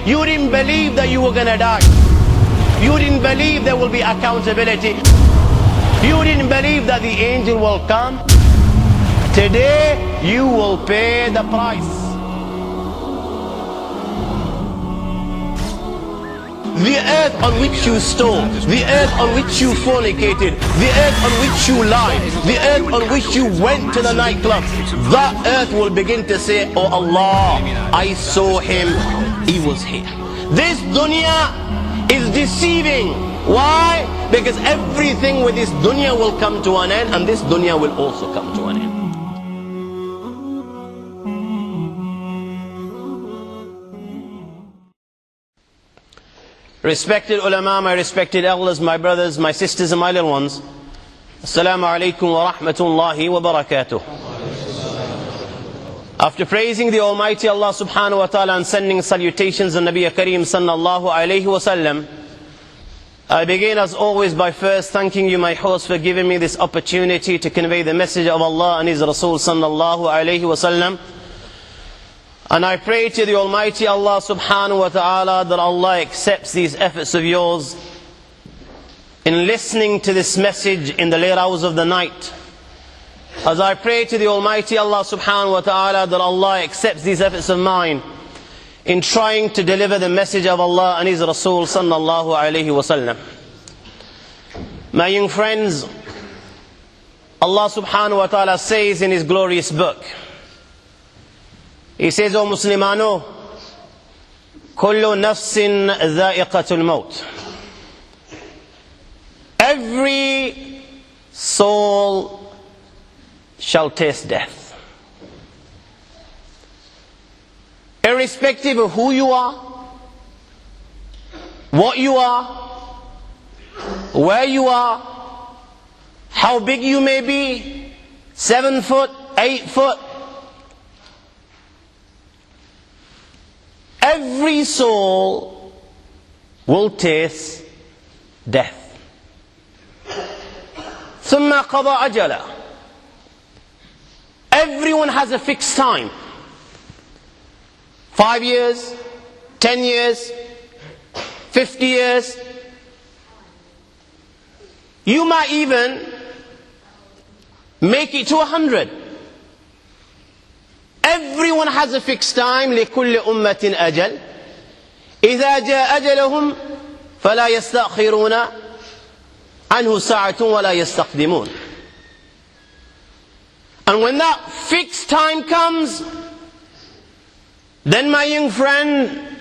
You didn't believe that you were going to die. You didn't believe there will be accountability. You didn't believe that the angel will come. Today you will pay the price. The earth on which you stole, the earth on which you fornicated, the earth on which you lied, the earth on which you went to the nightclub, that earth will begin to say, oh Allah, I saw him, he was here. This dunya is deceiving. Why? Because everything with this dunya will come to an end, and this dunya will also come to an end. Respected ulama, my respected elders, my brothers, my sisters and my little ones, Assalamu alaikum wa rahmatullahi wa barakatuh. After praising the Almighty Allah subhanahu wa ta'ala and sending salutations on Nabi Kareem sallallahu alayhi wa sallam, I begin as always by first thanking you, my host, for giving me this opportunity to convey the message of Allah and His Rasul sallallahu alayhi wa sallam. And I pray to the Almighty Allah subhanahu wa ta'ala that Allah accepts these efforts of yours in listening to this message in the late hours of the night. As I pray to the Almighty Allah subhanahu wa ta'ala that Allah accepts these efforts of mine in trying to deliver the message of Allah and His Rasul sallallahu alayhi wa sallam. My young friends, Allah subhanahu wa ta'ala says in His glorious book, He says, O Muslimano, kullu nafsin dha'iqatul maut. Every soul shall taste death. Irrespective of who you are, what you are, where you are, how big you may be, 7 foot, 8 foot, every soul will taste death. ثم قضى أجله. Everyone has a fixed time. 5 years, 10 years, 50 years. You might even make it to 100. Everyone has a fixed time. لكل أمة أجل. إذا جاء أجلهم فلا يستأخرون عنه ساعة ولا يستقدمون. And when that fixed time comes, then my young friend,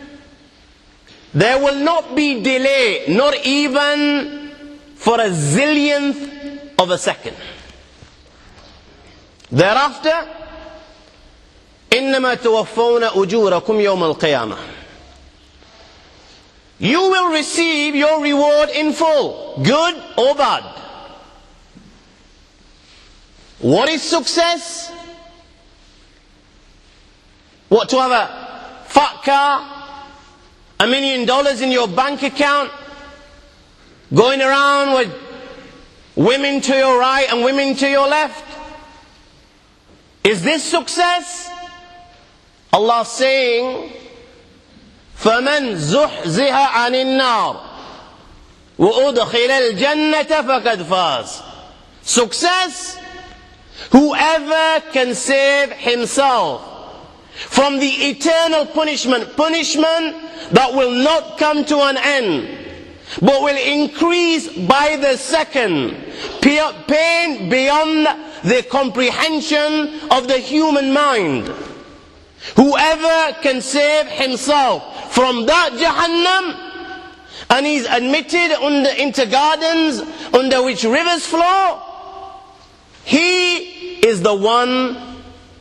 there will not be delay, not even for a zillionth of a second. Thereafter, إنما توفون أجوركم يوم القيامة. You will receive your reward in full, good or bad. What is success? What, to have a fat car, $1 million in your bank account, going around with women to your right and women to your left? Is this success? Allah saying, فَمَنْ زُحْزِهَ عَنِ النَّارِ وَأُدْخِلَ الْجَنَّةَ فَقَدْ فَازَ. Success, whoever can save himself from the eternal punishment that will not come to an end, but will increase by the second, pain beyond the comprehension of the human mind. Whoever can save himself from that Jahannam, and he's admitted into gardens under which rivers flow, he is the one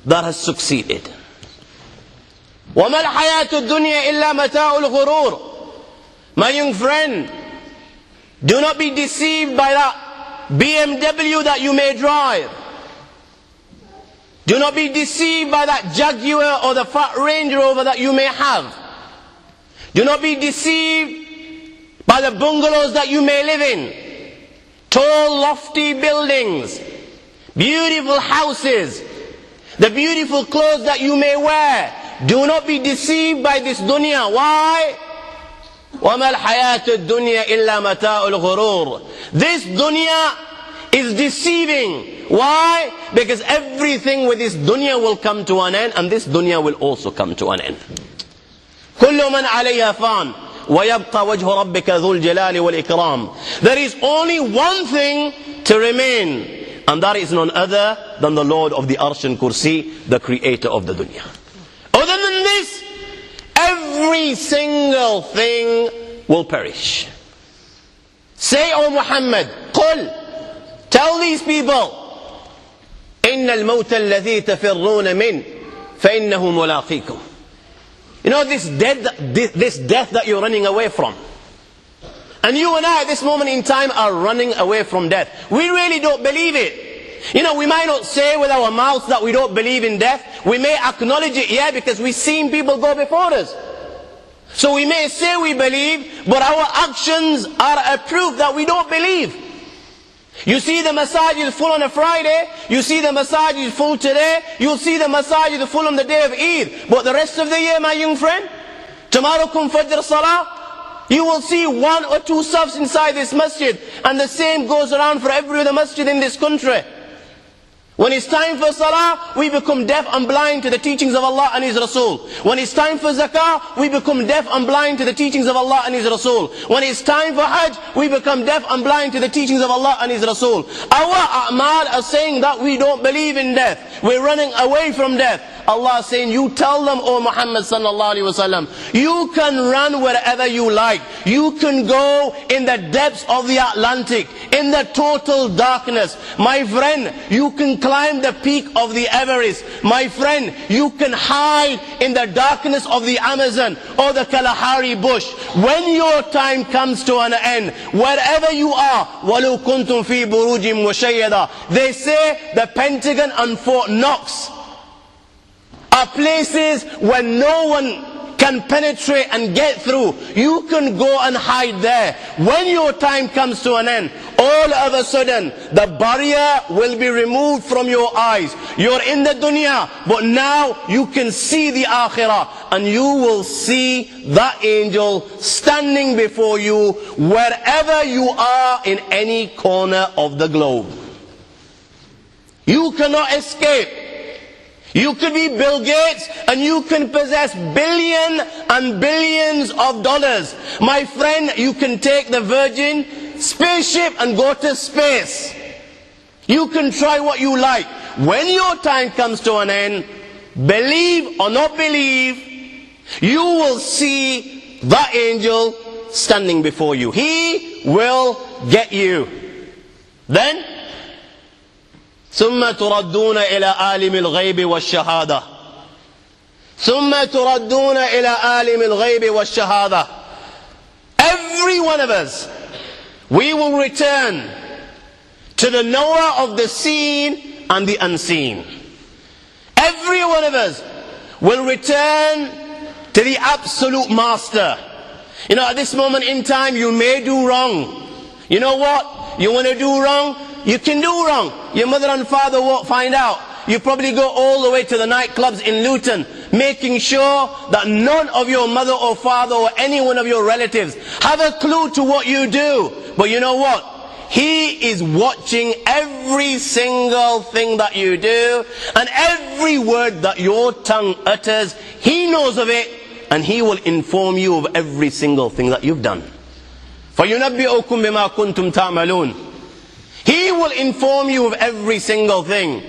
that has succeeded. وَمَا الْحَيَاةُ الدُّنْيَا إِلَّا مَتَاعُ الْغُرُورِ. My young friend, do not be deceived by that BMW that you may drive. Do not be deceived by that Jaguar or the fat Range Rover that you may have. Do not be deceived by the bungalows that you may live in. Tall, lofty buildings, beautiful houses, the beautiful clothes that you may wear, Do not be deceived by this dunya. Why? وَمَا الْحَيَاةُ الدُّنْيَا إِلَّا مَتَاءُ الْغُرُورِ. This dunya is deceiving. Why? Because everything with this dunya will come to an end, and this dunya will also come to an end. كُلُّ مَنْ عَلَيْهَا فَانٍ وَيَبْقَى وَجْهُ رَبِّكَ ذُو الْجَلَالِ وَالْإِكْرَامِ. There is only one thing to remain, and that is none other than the Lord of the Arsh and Kursi, the creator of the dunya. Other than this, every single thing will perish. Say, O Muhammad, قل, tell these people, إن الموت الذي تفرون منه فإنه ملاقيكم. You know this death that you're running away from. And you and I at this moment in time are running away from death. We really don't believe it. You know, we might not say with our mouths that we don't believe in death. We may acknowledge it, yeah, because we've seen people go before us. So we may say we believe, but our actions are a proof that we don't believe. You see the masajid full on a Friday, you see the masajid full today, you'll see the masajid full on the day of Eid. But the rest of the year, my young friend, tomorrow come Fajr Salah, you will see one or two safs inside this masjid, and the same goes around for every other masjid in this country. When it's time for salah, we become deaf and blind to the teachings of Allah and His Rasul. When it's time for zakah, we become deaf and blind to the teachings of Allah and His Rasul. When it's time for hajj, we become deaf and blind to the teachings of Allah and His Rasul. Our a'mal are saying that we don't believe in death. We're running away from death. Allah is saying, you tell them, O Muhammad sallallahu alaihi wasallam, you can run wherever you like. You can go in the depths of the Atlantic, in the total darkness. My friend, you can climb the peak of the Everest. My friend, you can hide in the darkness of the Amazon or the Kalahari bush. When your time comes to an end, wherever you are, وَلَوْ كُنْتُمْ فِي بُرُوجٍ مُشَيَّدَةٍ. They say the Pentagon and Fort Knox are places where no one can penetrate and get through. You can go and hide there. When your time comes to an end, all of a sudden the barrier will be removed from your eyes. You're in the dunya, but now you can see the akhirah, and you will see that angel standing before you wherever you are in any corner of the globe. You cannot escape. You could be Bill Gates and you can possess billions and billions of dollars. My friend, you can take the Virgin spaceship and go to space. You can try what you like. When your time comes to an end, believe or not believe, you will see that angel standing before you. He will get you. Then, ثم تردون إلى عالم الغيب والشهادة. ثم تردون إلى عالم الغيب والشهادة. Every one of us, we will return to the knower of the seen and the unseen. Every one of us will return to the absolute master. You know, at this moment in time, you may do wrong. You know what? You want to do wrong? You can do wrong. Your mother and father won't find out. You probably go all the way to the nightclubs in Luton, making sure that none of your mother or father or any one of your relatives have a clue to what you do. But you know what? He is watching every single thing that you do, and every word that your tongue utters. He knows of it, and He will inform you of every single thing that you've done. فَيُنَبِّئُكُمْ بِمَا كُنْتُمْ تَعْمَلُونَ. He will inform you of every single thing.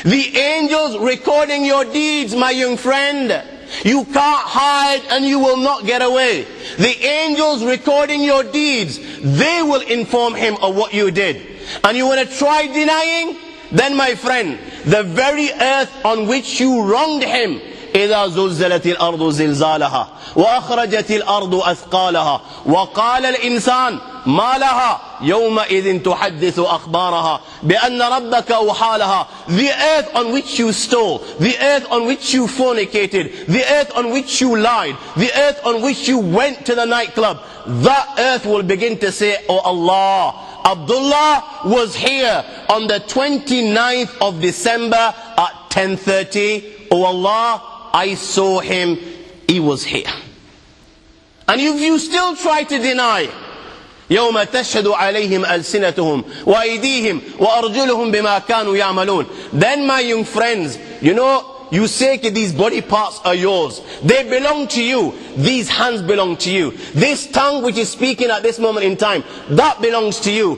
The angels recording your deeds, my young friend. You can't hide and you will not get away. The angels recording your deeds, they will inform Him of what you did. And you want to try denying? Then my friend, the very earth on which you wronged Him, إذا زلزلت الأرض زلزالها وأخرجت الأرض أثقالها وقال الإنسان ما لها يومئذ تحدث أخبارها بأن ربك أوحى لها. The earth on which you stole, the earth on which you fornicated, the earth on which you lied, the earth on which you went to the nightclub, that earth will begin to say, oh Allah, Abdullah was here on the 29th of December at 10:30. Oh Allah, I saw him, he was here. And if you still try to deny, يوم تشهد عليهم ألسنتهم وأيديهم وأرجلهم بما كانوا يعملون, then my young friends, you say that these body parts are yours. They belong to you. These hands belong to you. This tongue which is speaking at this moment in time, that belongs to you.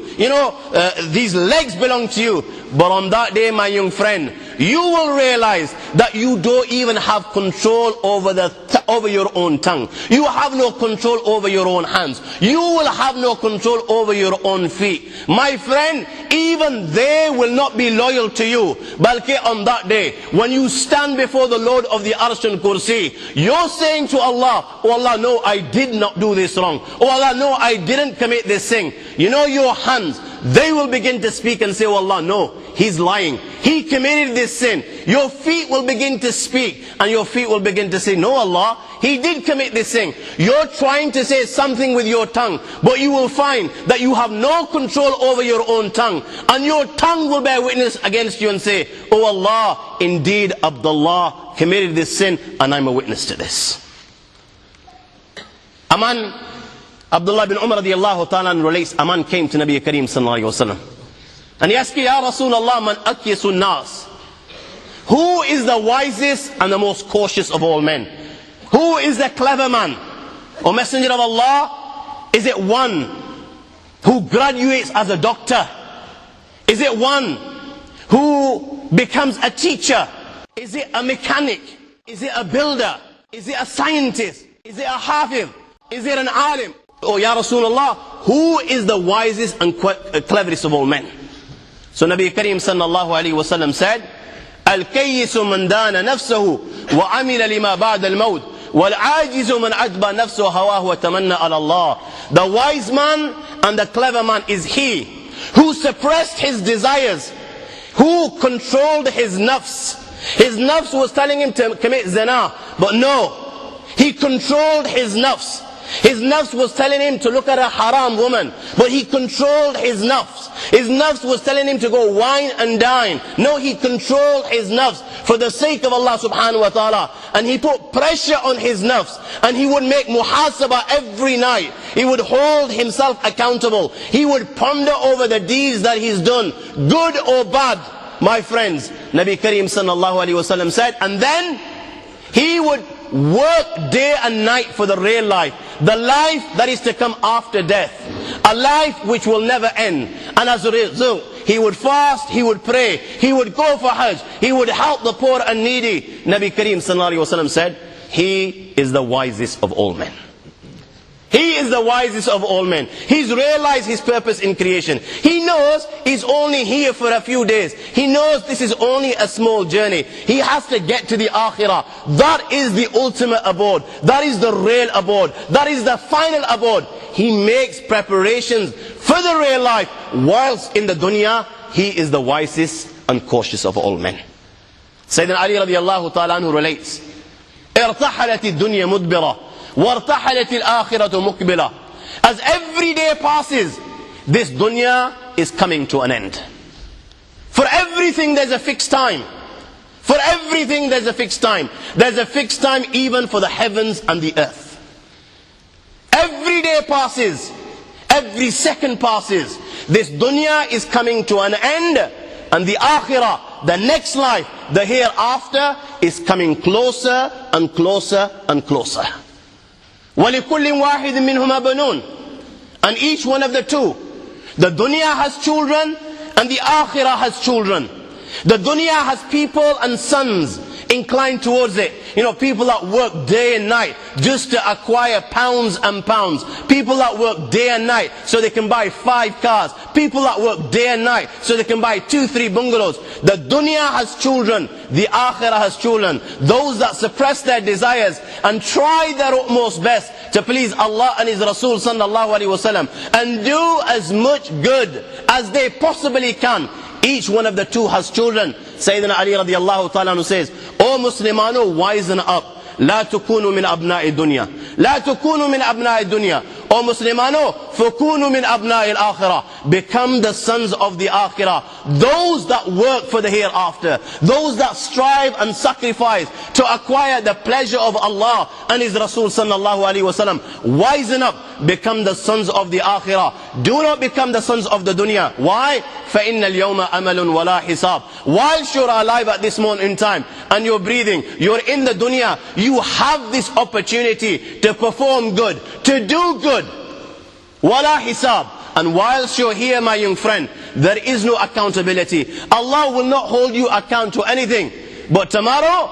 These legs belong to you. But on that day, my young friend, you will realize that you don't even have control over your own tongue. You have no control over your own hands. You will have no control over your own feet. My friend, even they will not be loyal to you. Balki on that day, when you stand before the Lord of the Arsh and Kursi, you're saying to Allah, oh Allah, no, I did not do this wrong. Oh Allah, no, I didn't commit this sin. Your hands, they will begin to speak and say, oh Allah, no, he's lying. He committed this sin. Your feet will begin to speak, and your feet will begin to say, no Allah, he did commit this sin. You're trying to say something with your tongue, but you will find that you have no control over your own tongue, and your tongue will bear witness against you and say, oh Allah, indeed Abdullah committed this sin, and I'm a witness to this. A man, Abdullah bin Umar radiallahu ta'ala relates, a man came to Nabi Kareem sallallahu alayhi wa sallam, and he asked, Ya Rasulullah, man akyasun nas, who is the wisest and the most cautious of all men? Who is the clever man? O Messenger of Allah, is it one who graduates as a doctor? Is it one who becomes a teacher? Is it a mechanic? Is it a builder? Is it a scientist? Is it a hafiz? Is it an alim? Oh Ya Rasulullah, who is the wisest and cleverest of all men? So Nabi Kareem sallallahu alayhi wa sallam said, Al-kayyisu man dana nafsahu wa amila lima ba'da al-mawt wal-ajizu man adba nafsahu hawahu wa tamanna ala Allah. The wise man and the clever man is he who suppressed his desires, who controlled his nafs. His nafs was telling him to commit zina, but no, he controlled his nafs. His nafs was telling him to look at a haram woman, but he controlled his nafs. His nafs was telling him to go wine and dine. No, he controlled his nafs for the sake of Allah subhanahu wa ta'ala. And he put pressure on his nafs, and he would make muhasabah every night. He would hold himself accountable. He would ponder over the deeds that he's done, good or bad. My friends, Nabi Kareem sallallahu alayhi wa sallam said, and then he would work day and night for the real life, the life that is to come after death, a life which will never end. And as a result, he would fast, he would pray, he would go for Hajj, he would help the poor and needy. Nabi Kareem sallallahu alayhi wa sallam said, he is the wisest of all men. He is the wisest of all men. He's realized his purpose in creation. He knows he's only here for a few days. He knows this is only a small journey. He has to get to the akhirah. That is the ultimate abode. That is the real abode. That is the final abode. He makes preparations for the real life. Whilst in the dunya, he is the wisest and cautious of all men. Sayyidina Ali radiallahu ta'ala anhu relates, ارتحلت الدنيا مدبرة وارتحلت الآخرة مقبلة. As every day passes, this dunya is coming to an end. For everything there's a fixed time. For everything there's a fixed time. There's a fixed time even for the heavens and the earth. Every day passes, every second passes. This dunya is coming to an end, and the akhirah, the next life, the hereafter, is coming closer and closer and closer. وَلِكُلٍّ وَاحِدٍ مِّنْهُمَا بَنُونَ. And each one of the two, the dunya has children and the akhirah has children. The dunya has people and sons inclined towards it. People that work day and night just to acquire pounds and pounds. People that work day and night so they can buy 5 cars. People that work day and night so they can buy 2-3 bungalows. The dunya has children, the akhirah has children. Those that suppress their desires and try their utmost best to please Allah and His Rasul sallallahu alaihi wasallam and do as much good as they possibly can. Each one of the two has children. Sayyidina Ali radiallahu ta'ala anhu says, O Muslimano, wisen up. لا تكونوا من أبناء الدنيا. لا تكونوا من أبناء الدنيا. O Muslimano, فَكُونُوا مِنْ أَبْنَاءِ الْآخِرَةِ, become the sons of the Akhirah. Those that work for the hereafter. Those that strive and sacrifice to acquire the pleasure of Allah and His Rasul sallallahu alaihi wasallam. Wisen up, become the sons of the Akhirah. Do not become the sons of the dunya. Why? فَإِنَّ الْيَوْمَ أَمَلٌ وَلَا حِسَابٌ. Whilst you're alive at this moment in time and you're breathing, you're in the dunya, you have this opportunity to perform good, to do good. وَلَا حِسَابٌ. And whilst you're here, my young friend, there is no accountability. Allah will not hold you account to anything. But tomorrow,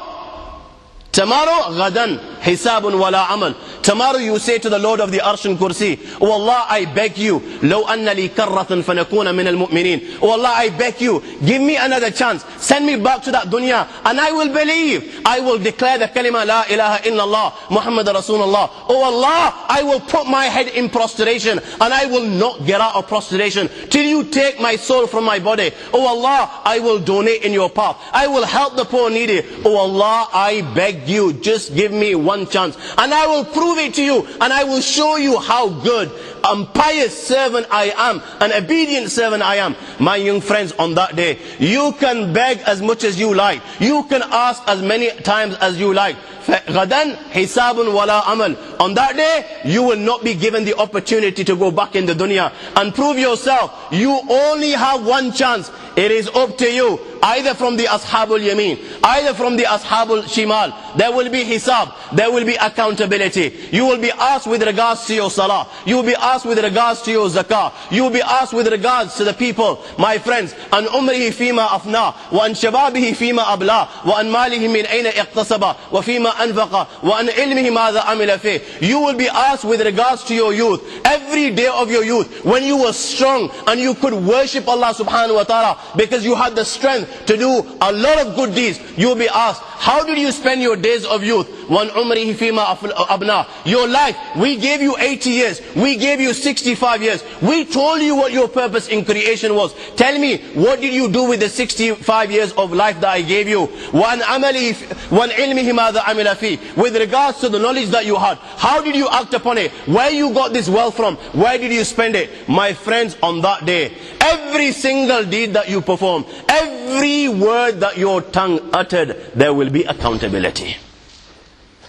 غَدًا حِسَابٌ وَلَا عَمَلٌ. Tomorrow you say to the Lord of the Arsh and Kursi, Oh Allah, I beg you, لَوْ أَنَّ لِي كَرَّةً فَنَكُونَ مِنَ الْمُؤْمِنِينَ. Oh Allah, I beg you, give me another chance. Send me back to that dunya and I will believe. I will declare the kalima La ilaha illallah Muhammad Rasulullah. Oh Allah, I will put my head in prostration and I will not get out of prostration till you take my soul from my body. Oh Allah, I will donate in your path. I will help the poor needy. Oh Allah, I beg you, just give me one chance and I will prove it to you and I will show you how good and pious servant I am, an obedient servant I am. My young friends, on that day, you can beg as much as you like. You can ask as many times as you like. غَدًا حِسَابٌ وَلَا عَمَلٌ. On that day, you will not be given the opportunity to go back in the dunya and prove yourself. You only have one chance. It is up to you. Either from the Ashabul Yameen, either from the Ashabul Shimal. There will be hisab. There will be accountability. You will be asked with regards to your salah. You will be asked with regards to your zakah. You will be asked with regards to the people. My friends, an umrihi fima afna, wa an shababihi fima abla, wa an malihi min ayna iqtasaba, wa fima anfaqa, wa an ilmihi madha amila fi. You will be asked with regards to your youth. Every day of your youth, when you were strong and you could worship Allah subhanahu wa ta'ala because you had the strength to do a lot of good deeds, you will be asked, how did you spend your days of youth? One umrihi fima abna. Your life, we gave you 80 years, we gave you 65 years, we told you what your purpose in creation was. Tell me, what did you do with the 65 years of life that I gave you? One ilmihi madha amila fi. With regards to the knowledge that you had, how did you act upon it? Where you got this wealth from? Where did you spend it? My friends, on that day, every single deed that you perform, every word that your tongue uttered, there will be accountability.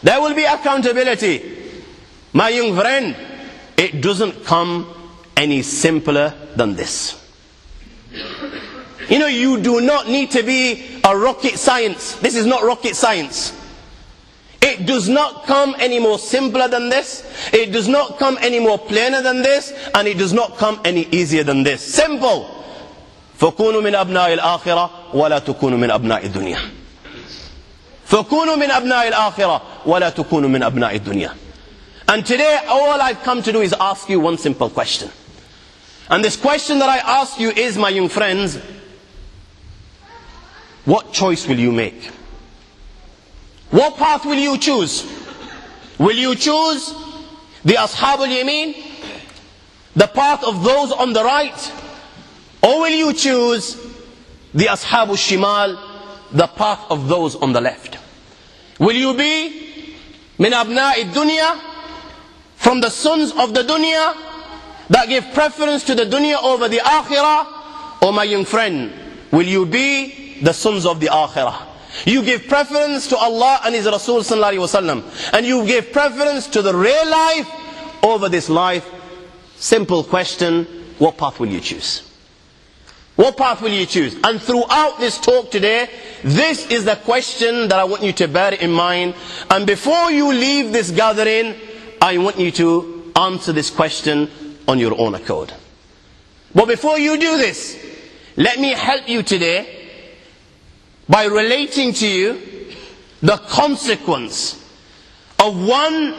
There will be accountability. My young friend, it doesn't come any simpler than this. You know, you do not need to be a rocket science. This is not rocket science. It does not come any more simpler than this. It does not come any more plainer than this. And it does not come any easier than this. Simple. فَكُونُوا مِنْ أَبْنَاءِ الْآخِرَةِ وَلَا تُكُونُوا مِنْ أَبْنَاءِ الدُّنْيَا. فَكُونُوا مِنْ أَبْنَاءِ الْآخِرَةِ وَلَا تُكُونُوا مِنْ أَبْنَاءِ الدُّنْيَا. And today, all I've come to do is ask you one simple question. And this question that I ask you is, my young friends, what choice will you make? What path will you choose? Will you choose the Ashabul Yameen, the path of those on the right? Or will you choose the Ashabul Shimal, the path of those on the left? Will you be min abna'i dunya, from the sons of the dunya that give preference to the dunya over the akhirah? Or my young friend, will you be the sons of the akhirah? You give preference to Allah and His Rasul sallallahu alaihi wasallam, and you give preference to the real life over this life. Simple question, what path will you choose? What path will you choose? And throughout this talk today, this is the question that I want you to bear in mind. And before you leave this gathering, I want you to answer this question on your own accord. But before you do this, let me help you today by relating to you the consequence of one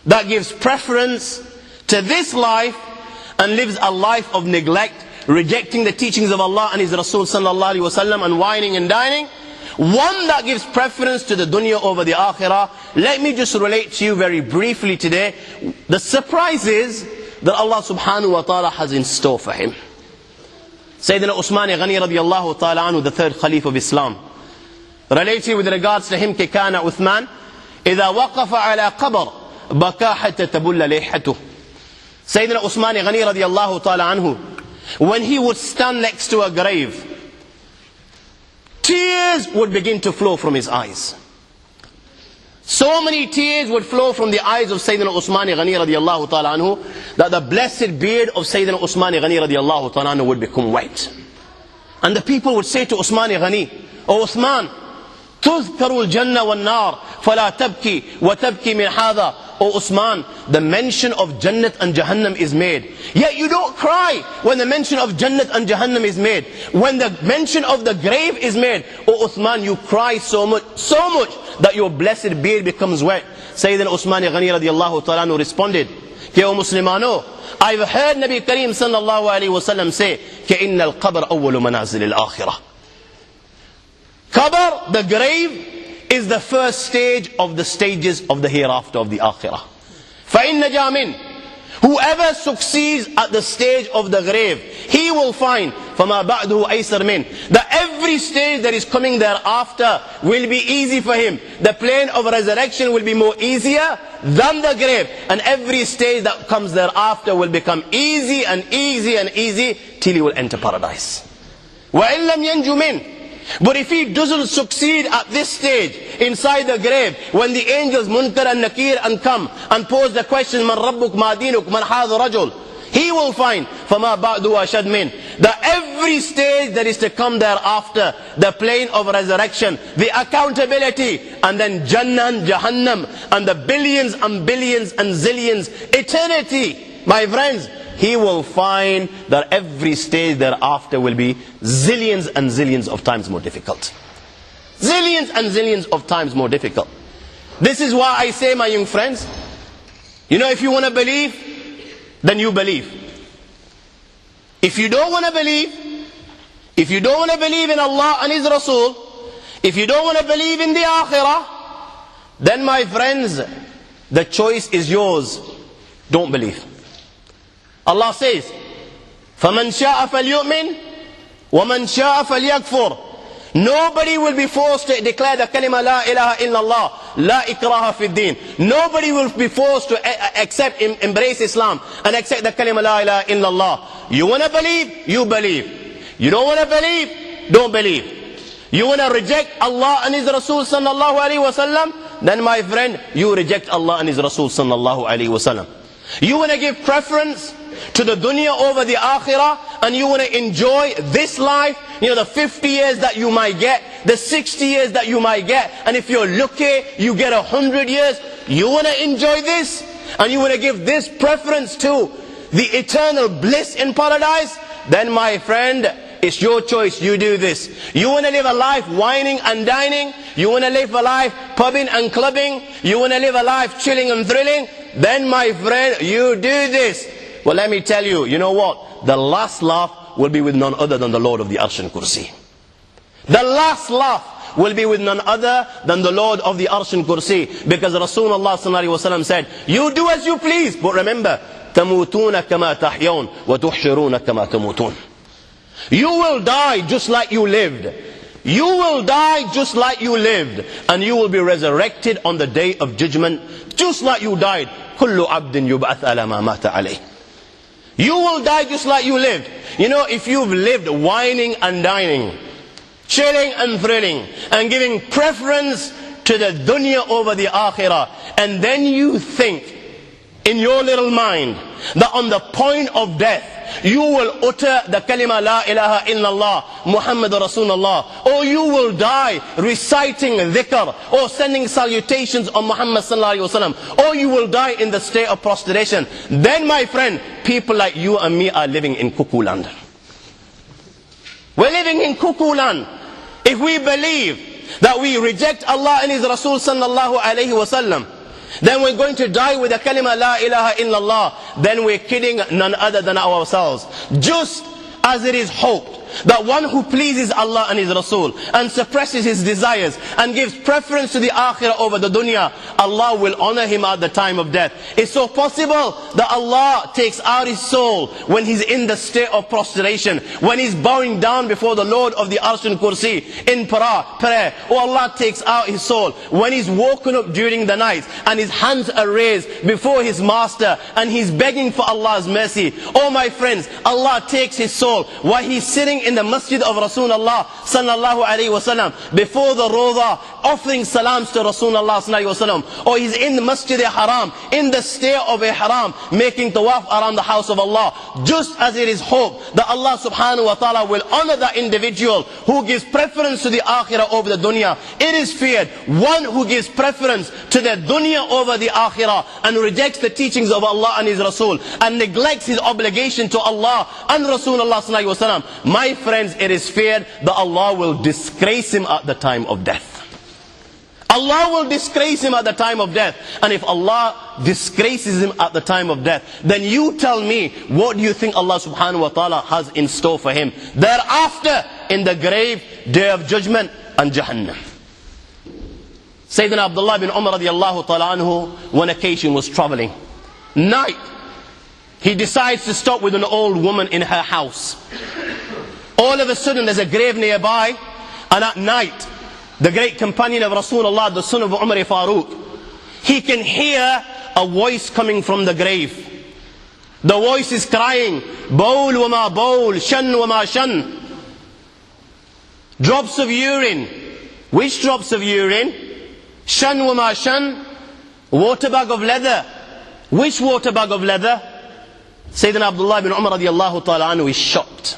that gives preference to this life and lives a life of neglect, rejecting the teachings of Allah and His Rasul sallallahu alaihi wasallam, and whining and dining. One that gives preference to the dunya over the akhirah. Let me just relate to you very briefly today the surprises that Allah subhanahu wa ta'ala has in store for him. Sayyidina Usman Ghani radiyallahu ta'ala anhu, the third Khalif of Islam, related with regards to him, كان عثمان إذا وقف على قبر بكى حتى تبل لحيته. Sayyidina Usman Ghani radiallahu ta'ala anhu, when he would stand next to a grave, tears would begin to flow from his eyes. So many tears would flow from the eyes of Sayyidina Usman Ghani radiallahu ta'ala anhu, that the blessed beard of Sayyidina Usman Ghani radiallahu ta'ala anhu would become white. And the people would say to Usman Ghani, O Uthman, تذكر الجنة والنار فلا تبكي وتبكي من هذا. O Usman, the mention of Jannat and Jahannam is made, yet you don't cry when the mention of Jannat and Jahannam is made. When the mention of the grave is made, O Uthman, you cry so much that your blessed beard becomes wet. Sayyidina Usman Ghani radiallahu ta'ala anhu responded, Ke O Muslimano, I've heard Nabi Kareem sallallahu alayhi wa sallam say, Ke inna al-qabr awwalu manazil al-akhirah. Qabr, the grave, is the first stage of the stages of the hereafter of the akhirah. فَإِنَّ جَامِنْ, whoever succeeds at the stage of the grave, he will find فَمَا بَعْدُهُ أَيْسَرْ مِنْ, that every stage that is coming thereafter will be easy for him. The plane of resurrection will be more easier than the grave, and every stage that comes thereafter will become easy and easy and easy till he will enter paradise. وَإِن لَمْ يَنْجُ مِنْ, but if he doesn't succeed at this stage inside the grave, when the angels Munkar and Nakir and come and pose the question, Man Rabbuk Ma Dinuk Man Hadha Rajul, he will find فَمَا بَعْدُهُ أَشَدْ مِنْ, that every stage that is to come thereafter, the plane of resurrection, the accountability, and then Jannah and Jahannam, and the billions and billions and zillions, eternity, my friends, he will find that every stage thereafter will be zillions and zillions of times more difficult. Zillions and zillions of times more difficult. This is why I say, my young friends, you know, if you want to believe, then you believe. If you don't want to believe, if you don't want to believe in Allah and His Rasul, if you don't want to believe in the Akhirah, then my friends, the choice is yours. Don't believe. Allah says, فَمَنْ شَاءَ فَلْيُؤْمِنْ وَمَنْ شَاءَ فَلْيَكْفُرْ. Nobody will be forced to declare the kalima la ilaha illallah, la ikraha fi din. Nobody will be forced to accept, embrace Islam and accept the kalima la ilaha illallah. You want to believe? You believe. You don't want to believe? Don't believe. You want to reject Allah and His Rasul sallallahu alayhi wa sallam? Then my friend, you reject Allah and His Rasul sallallahu alayhi wa sallam. You want to give preference to the dunya over the akhirah, and you want to enjoy this life, you know, the 50 years that you might get, the 60 years that you might get, and if you're lucky you get 100 years. You want to enjoy this, and you want to give this preference to the eternal bliss in paradise? Then my friend, it's your choice. You do this. You want to live a life whining and dining? You want to live a life pubbing and clubbing? You want to live a life chilling and thrilling? Then my friend, you do this. Well, let me tell you, you know what? The last laugh will be with none other than the Lord of the Arsh and Kursi. The last laugh will be with none other than the Lord of the Arsh and Kursi. Because Rasulullah sallallahu alaihi wasallam said, you do as you please, but remember, تَمُوتُونَ كَمَا تَحْيَوْنَ وَتُحْشِرُونَ كَمَا تَمُوتُونَ. You will die just like you lived. You will die just like you lived. And you will be resurrected on the day of judgment just like you died. كُلُّ عَبْدٍ يُبْعَثْ عَلَى مَا مَاتَ عَلَيْهِ. You will die just like you lived. You know, if you've lived whining and dining, chilling and thrilling, and giving preference to the dunya over the akhirah, and then you think in your little mind that on the point of death you will utter the kalima la ilaha illallah Muhammad Rasulullah, or you will die reciting dhikr or sending salutations on Muhammad sallallahu alaihi wasallam, or you will die in the state of prostration, then my friend, people like you and me are living in cuckoo land. We're living in cuckoo land. If we believe that we reject Allah and His Rasul sallallahu alaihi wasallam, then we're going to die with the kalima la ilaha illallah, then we're kidding none other than ourselves. Just as it is hoped that one who pleases Allah and His Rasul and suppresses his desires and gives preference to the akhirah over the dunya, Allah will honor him at the time of death. It's so possible that Allah takes out his soul when he's in the state of prostration, when he's bowing down before the Lord of the Arsh and Kursi in prayer. Oh, Allah takes out his soul when he's woken up during the night and his hands are raised before his master and he's begging for Allah's mercy. Oh my friends, Allah takes his soul while he's sitting in the masjid of Rasulullah sallallahu alaihi wasallam before the Rawdah, offering salams to Rasulullah sallallahu alaihi wasallam, or he's in the Masjid al-Haram in the state of ihram making tawaf around the house of Allah. Just as it is hope that Allah subhanahu wa ta'ala will honor that individual who gives preference to the akhirah over the dunya, it is feared one who gives preference to the dunya over the akhirah and rejects the teachings of Allah and His Rasul and neglects his obligation to Allah and Rasulullah sallallahu alaihi wasallam. My friends, it is feared that Allah will disgrace him at the time of death. Allah will disgrace him at the time of death. And if Allah disgraces him at the time of death, then you tell me, what do you think Allah subhanahu wa ta'ala has in store for him thereafter in the grave, day of judgment and Jahannam? Sayyidina Abdullah bin Umar radiallahu ta'ala anhu, one occasion was traveling. Night, he decides to stop with an old woman in her house. All of a sudden there's a grave nearby, and at night, the great companion of Rasulullah, the son of Umar Farooq, he can hear a voice coming from the grave. The voice is crying, Bawl wa ma bawl, shan wa ma shan. Drops of urine. Which drops of urine? Shan wa ma shan. Water bag of leather. Which water bag of leather? Sayyidina Abdullah bin Umar radiallahu ta'ala anhu is shocked.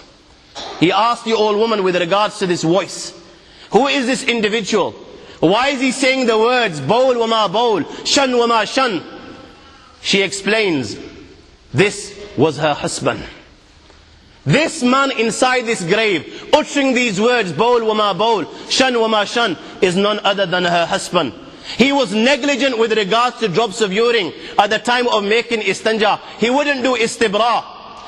He asked the old woman with regards to this voice, who is this individual? Why is he saying the words, Bawl wa ma bawl, shan wa ma shan? She explains, this was her husband. This man inside this grave, uttering these words, Bawl wa ma bawl, shan wa ma shan, is none other than her husband. He was negligent with regards to drops of urine at the time of making istanja. He wouldn't do istibra.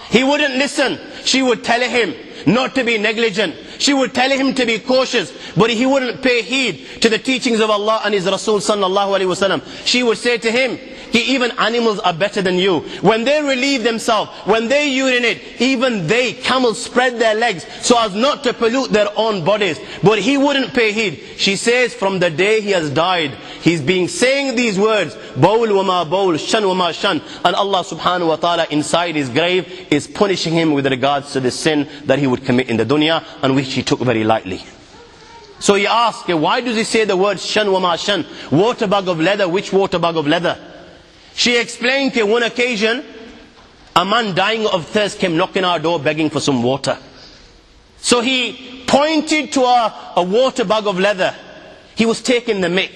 He wouldn't listen. She would tell him not to be negligent. She would tell him to be cautious, but he wouldn't pay heed to the teachings of Allah and His Rasul sallallahu alaihi wasallam. She would say to him, even animals are better than you. When they relieve themselves, when they urinate, even they, camels, spread their legs so as not to pollute their own bodies. But he wouldn't pay heed. She says, from the day he has died, he's been saying these words, Bawl wa ma bawl, shan wa ma shan. And Allah subhanahu wa ta'ala inside his grave is punishing him with regards to the sin that he would commit in the dunya, and which he took very lightly. So he asked, why does he say the word shan wa ma shan? Water bag of leather. Which water bag of leather? She explained, one occasion, a man dying of thirst came knocking our door begging for some water. So he pointed to a water bag of leather. He was taking the mick.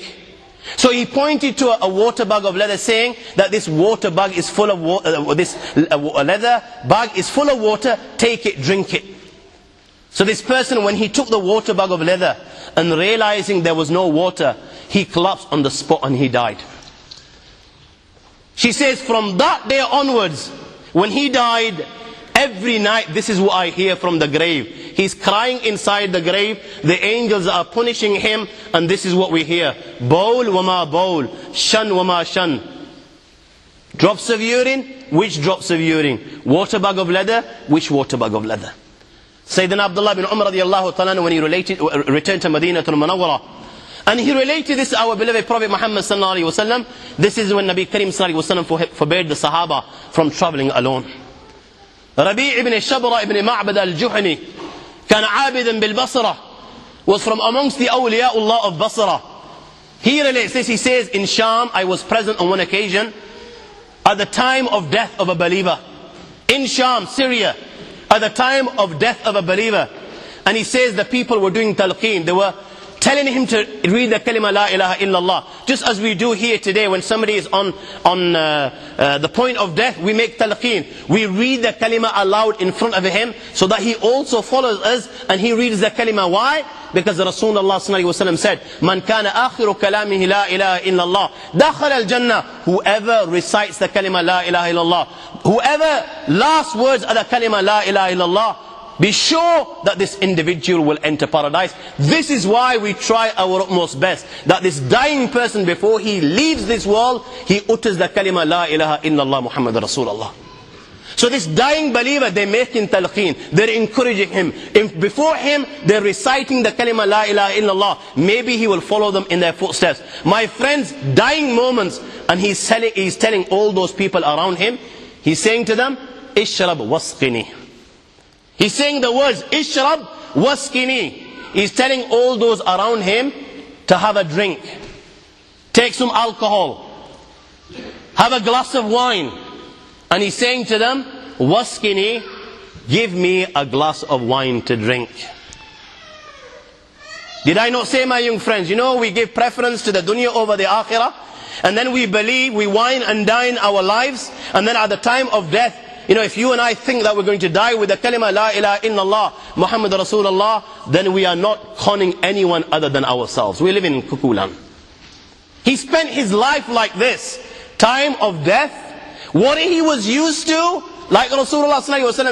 So he pointed to a water bag of leather, saying that this water bag is full of water, this leather bag is full of water, take it, drink it. So this person, when he took the water bag of leather and realizing there was no water, he collapsed on the spot and he died. She says, from that day onwards, when he died, every night this is what I hear from the grave. He's crying inside the grave, the angels are punishing him, and this is what we hear. Bawl wa ma bawl, shan wa ma shan. Drops of urine, which drops of urine? Water bag of leather, which water bag of leather? Sayyidina Abdullah bin Umar radiallahu ta'ala, when he returned to Medina al-Munawwara, and he related this to our beloved Prophet Muhammad sallallahu alaihi wasallam. This is when Nabi Karim sallallahu alaihi wasallam forbade the Sahaba from traveling alone. Rabi' ibn Shabra ibn Ma'bad al-Juhani, كان عابدا بالبصرة, was from amongst the awliyaullah of Basra. He relates this, he says, in Sham, I was present on one occasion at the time of death of a believer. In Sham, Syria, at the time of death of a believer. And he says the people were doing talqeen. They were telling him to read the kalima la ilaha illallah. Just as we do here today when somebody is on the point of death, we make talqeen. We read the kalima aloud in front of him so that he also follows us and he reads the kalima. Why? Because Rasulullah sallallahu alaihi wasallam said, Man kana akhiru kalamihi la ilaha illallah, dakhal al-jannah. Whoever recites the kalima la ilaha illallah, whoever last words are the kalima la ilaha illallah, be sure that this individual will enter paradise. This is why we try our utmost best, that this dying person, before he leaves this world, he utters the kalima La ilaha illallah Muhammad Rasulullah. So this dying believer, they're making talqeen, they're encouraging him. If before him, they're reciting the kalima La ilaha illallah, maybe he will follow them in their footsteps. My friends, dying moments, and he's telling all those people around him, he's saying to them, Ishrab wasqini. He's saying the words, Ishrab wasqini. He's telling all those around him to have a drink, take some alcohol, have a glass of wine. And he's saying to them, Waskini, give me a glass of wine to drink. Did I not say, my young friends, you know, we give preference to the dunya over the akhirah, and then we believe, we wine and dine our lives, and then at the time of death, you know, if you and I think that we're going to die with the kalima La ilaha illallah Muhammad Rasulullah, then we are not conning anyone other than ourselves. We live in Kukulan. He spent his life like this, time of death. What he was used to, like Rasulullah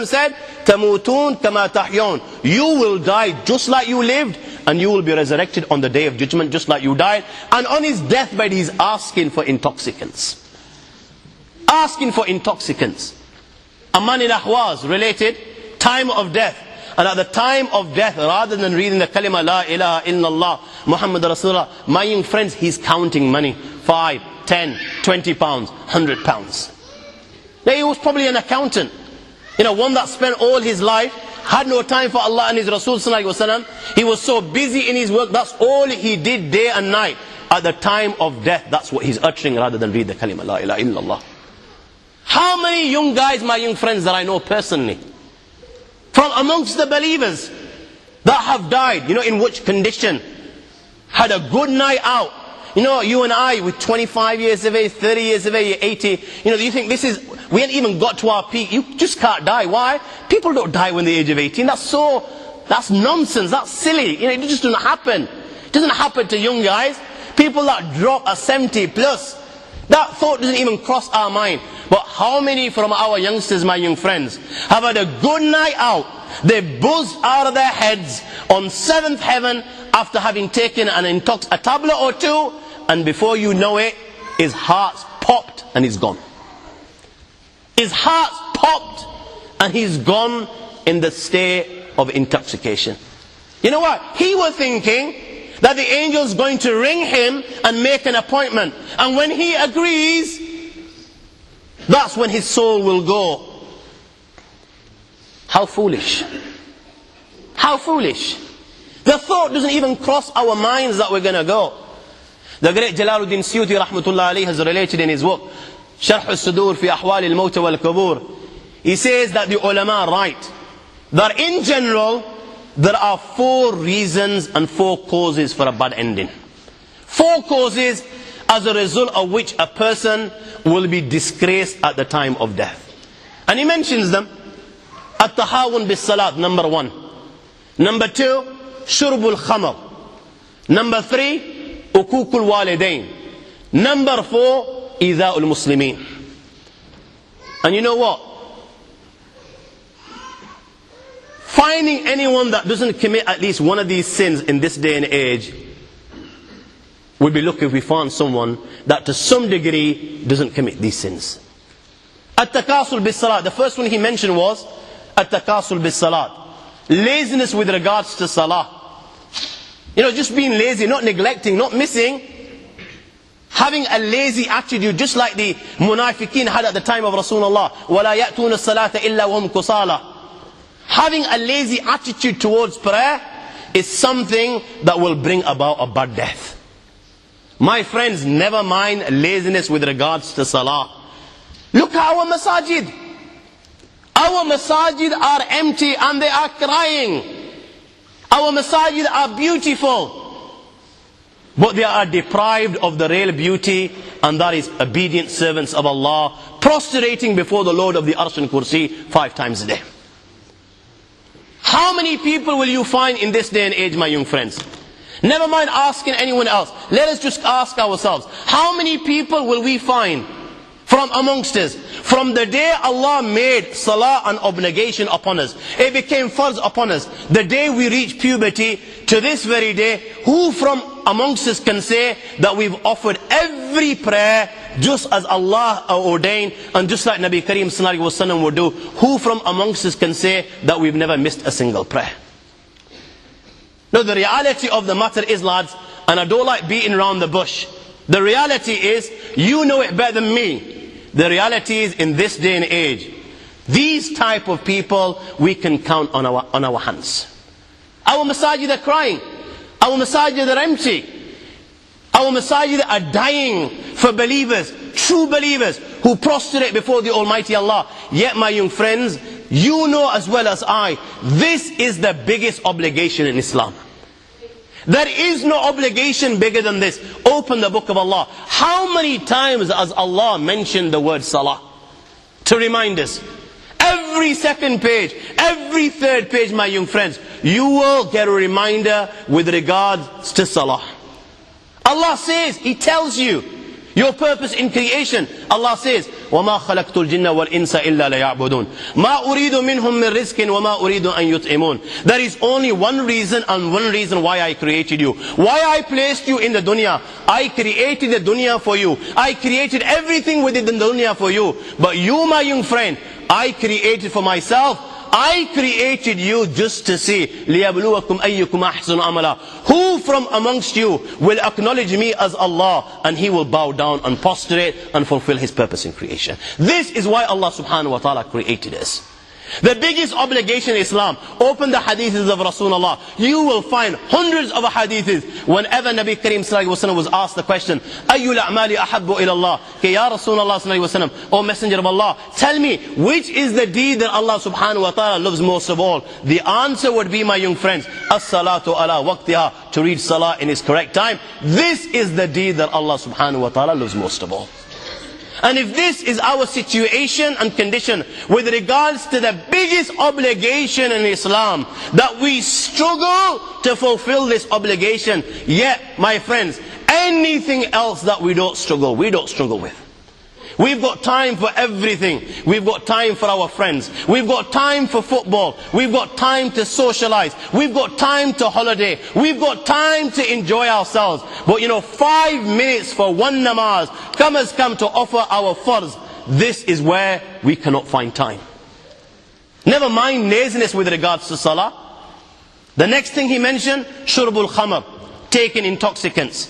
said, Tamutun kama tahyon. You will die just like you lived, and you will be resurrected on the day of judgment just like you died. And on his deathbed he's asking for intoxicants. Asking for intoxicants. A man in Ahwaz related, time of death. And at the time of death, rather than reading the kalima La ilaha illallah Muhammad Rasulullah, my young friends, he's counting money. 5, 10, 20 pounds, 100 pounds. Now, he was probably an accountant, you know, one that spent all his life, had no time for Allah and His Rasul sallallahu alaihi wasallam. He was so busy in his work, that's all he did day and night. At the time of death, that's what he's uttering, rather than read the kalima La ilaha illallah. How many young guys, my young friends, that I know personally, from amongst the believers, that have died, you know, in which condition? Had a good night out. You know, you and I, with 25 years of age, 30 years of age, 80, you know, you think this is, we ain't even got to our peak. You just can't die. Why? People don't die when they're the age of 18. That's nonsense. That's silly. You know, it just doesn't happen. It doesn't happen to young guys. People that drop at 70 plus, that thought doesn't even cross our mind. But how many from our youngsters, my young friends, have had a good night out? They buzzed out of their heads on seventh heaven after having taken a tablet or two, and before you know it, his heart's popped and he's gone. His heart's popped and he's gone in the state of intoxication. You know what? He was thinking that the angel's going to ring him and make an appointment. And when he agrees, that's when his soul will go. How foolish. How foolish. The thought doesn't even cross our minds that we're going to go. The great Jalaluddin Suyuti rahmatullah alayhi has related in his book, Sharh al-Sudur fi Ahwal al-Mawt wal-Kubur. He says that the ulama write that in general, there are 4 reasons and 4 causes for a bad ending. 4 causes as a result of which a person will be disgraced at the time of death. And he mentions them. At-tahawun bis-salat, number 1. Number 2, shurbul khamr. Number 3, ukukul walidain. Number 4, idha'ul muslimin. And you know what? Finding anyone that doesn't commit at least one of these sins in this day and age, we'd be lucky if we found someone that to some degree doesn't commit these sins. At-takasul bis-salat. The first one he mentioned was at-takasul bis-salat. Laziness with regards to salah. You know, just being lazy, not neglecting, not missing. Having a lazy attitude, just like the munafiqeen had at the time of Rasulullah. وَلَا يَأْتُونَ الصَّلَاةَ إِلَّا وَهُمْ كُسَالَى. Having a lazy attitude towards prayer is something that will bring about a bad death. My friends, never mind laziness with regards to salah. Look at our masajid. Our masajid are empty and they are crying. Our masajid are beautiful, but they are deprived of the real beauty, and that is obedient servants of Allah, prostrating before the Lord of the Arsh and Kursi 5 times a day. How many people will you find in this day and age, my young friends? Never mind asking anyone else. Let us just ask ourselves, how many people will we find from from amongst us. From the day Allah made salah an obligation upon us, it became farz upon us. The day we reach puberty to this very day, who from amongst us can say that we've offered every prayer just as Allah ordained and just like Nabi Kareem sallallahu alaihi wasallam would do? Who from amongst us can say that we've never missed a single prayer? No, the reality of the matter is, lads, and I don't like beating around the bush, the reality is, you know it better than me. The reality is, in this day and age, these type of people we can count on our hands. Our masajid are crying. Our masajid are empty. Our masajid are dying for believers, true believers, who prostrate before the Almighty Allah. Yet, my young friends, you know as well as I, this is the biggest obligation in Islam. There is no obligation bigger than this. Open the book of Allah. How many times has Allah mentioned the word salah? To remind us. Every second page, every third page, my young friends, you will get a reminder with regards to salah. Allah says, He tells you your purpose in creation. Allah says, وَمَا خَلَقْتُ الْجِنَّ وَالْإِنسَ إِلَّا لَيَعْبُدُونَ مَا أُرِيدُ مِنْهُم مِّن رِزْقٍ وَمَا أُرِيدُ أَن يُطْعِمُونَ. There is only one reason and one reason why I created you. Why I placed you in the dunya. I created the dunya for you. I created everything within the dunya for you. But you, my young friend, I created for myself. I created you just to see لِيَبْلُوَكُمْ أَيُّكُمْ أَحْسَنُ عَمَلًا. Who from amongst you will acknowledge me as Allah, and he will bow down and prostrate and fulfill his purpose in creation. This is why Allah subhanahu wa ta'ala created us. The biggest obligation in Islam. Open the hadiths of Rasulullah. You will find hundreds of hadiths. Whenever Nabi Kareem sallallahu alaihi wasallam was asked the question, Ayyul a'mali ahabbu ila Allah? Ke ya Rasulullah sallallahu alaihi wasallam, O Messenger of Allah, tell me, which is the deed that Allah subhanahu wa ta'ala loves most of all? The answer would be, my young friends, as-salatu ala waqtiha, to read salah in its correct time. This is the deed that Allah subhanahu wa ta'ala loves most of all. And if this is our situation and condition with regards to the biggest obligation in Islam, that we struggle to fulfill this obligation, yet, my friends, anything else that we don't struggle with. We've got time for everything. We've got time for our friends. We've got time for football. We've got time to socialize. We've got time to holiday. We've got time to enjoy ourselves. But 5 minutes for one namaz has come to offer our farz. This is where we cannot find time. Never mind laziness with regards to salah. The next thing he mentioned, shurbul khamr, taking intoxicants.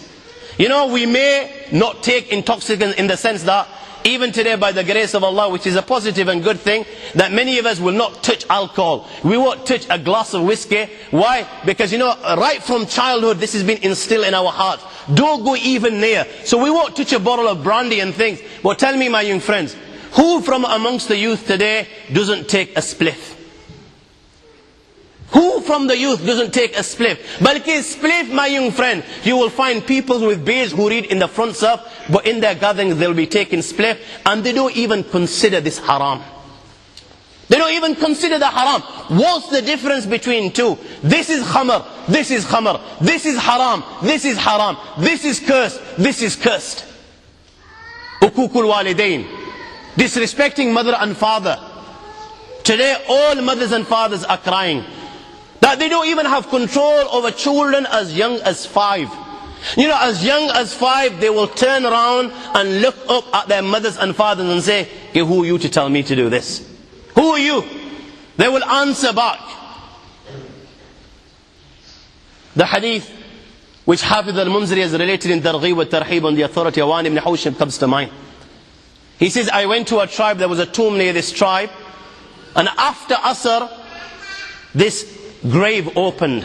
We may not take intoxicants in the sense that even today, by the grace of Allah, which is a positive and good thing, that many of us will not touch alcohol. We won't touch a glass of whiskey. Why? Because right from childhood, this has been instilled in our hearts. Don't go even near. So we won't touch a bottle of brandy and things. But tell me, my young friends, who from amongst the youth today doesn't take a spliff? Who from the youth doesn't take a spliff? Balki spliff, my young friend, you will find people with beards who read in the front saf, but in their gatherings they'll be taking spliff, and they don't even consider this haram. They don't even consider the haram. What's the difference between two? This is khamr, this is khamr, this is haram, this is haram, this is cursed, this is cursed. Ukukul walidain, disrespecting mother and father. Today all mothers and fathers are crying that they don't even have control over children as young as 5. As young as 5, they will turn around and look up at their mothers and fathers and say, "Hey, who are you to tell me to do this? Who are you?" They will answer back. The hadith which Hafiz al-Munziri has related in Targhib wa Tarhib on the authority of Awan ibn Hawshim comes to mind. He says, I went to a tribe, there was a tomb near this tribe, and after Asr, this grave opened,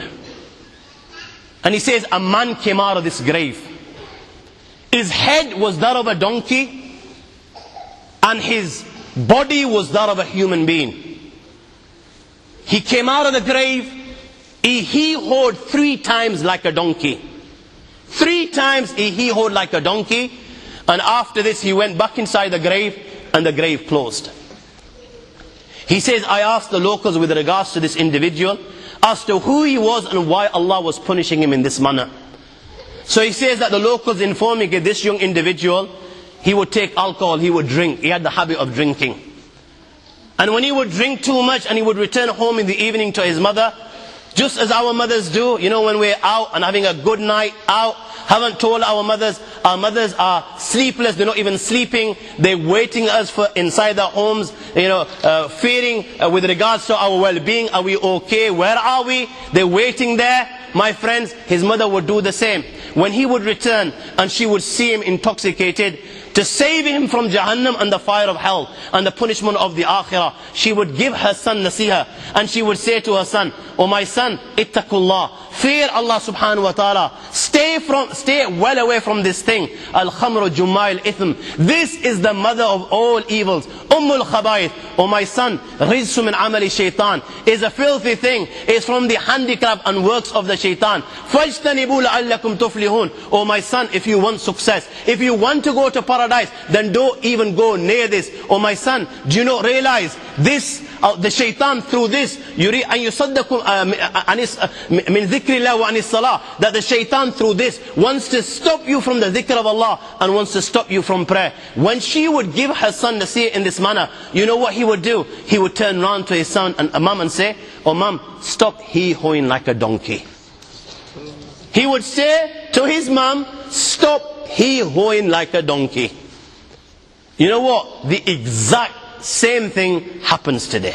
and he says a man came out of this grave. His head was that of a donkey, and his body was that of a human being. He came out of the grave, he hee-hawed 3 times like a donkey. 3 times he hee-hawed like a donkey, and after this he went back inside the grave, and the grave closed. He says, I asked the locals with regards to this individual as to who he was and why Allah was punishing him in this manner. So he says that the locals informed me that this young individual, he would take alcohol, he would drink. He had the habit of drinking. And when he would drink too much and he would return home in the evening to his mother, just as our mothers do, you know, when we're out and having a good night out, haven't told our mothers are sleepless, they're not even sleeping, they're waiting us for inside their homes, you know, fearing with regards to our well-being, are we okay, where are we, they're waiting there. My friends, his mother would do the same. When he would return and she would see him intoxicated, to save him from Jahannam and the fire of hell and the punishment of the Akhirah, she would give her son nasiha, and she would say to her son, "Oh my son, ittaqullah, fear Allah subhanahu wa ta'ala, stay well away from this thing, al-khamru jumma al-ithm, this is the mother of all evils, ummul khabaith, oh my son, rizsu min amali shaitan, is a filthy thing, is from the handicraft and works of the shaitan, fajtanibu la'allakum tuflihun, oh my son, if you want success, if you want to go to paradise, then don't even go near this. Oh my son, do you not realize this, the shaitan through this, yuri an yusaddakum min dhikrillah wa anis salah, that the shaitan through this wants to stop you from the dhikr of Allah and wants to stop you from prayer. When she would give her son nasihah in this manner, you know what he would do? He would turn round to his son and mum and say, "Oh mum, stop hee-hawing like a donkey." He would say to his mum, "Stop hee-hawing like a donkey." You know what? The exact same thing happens today.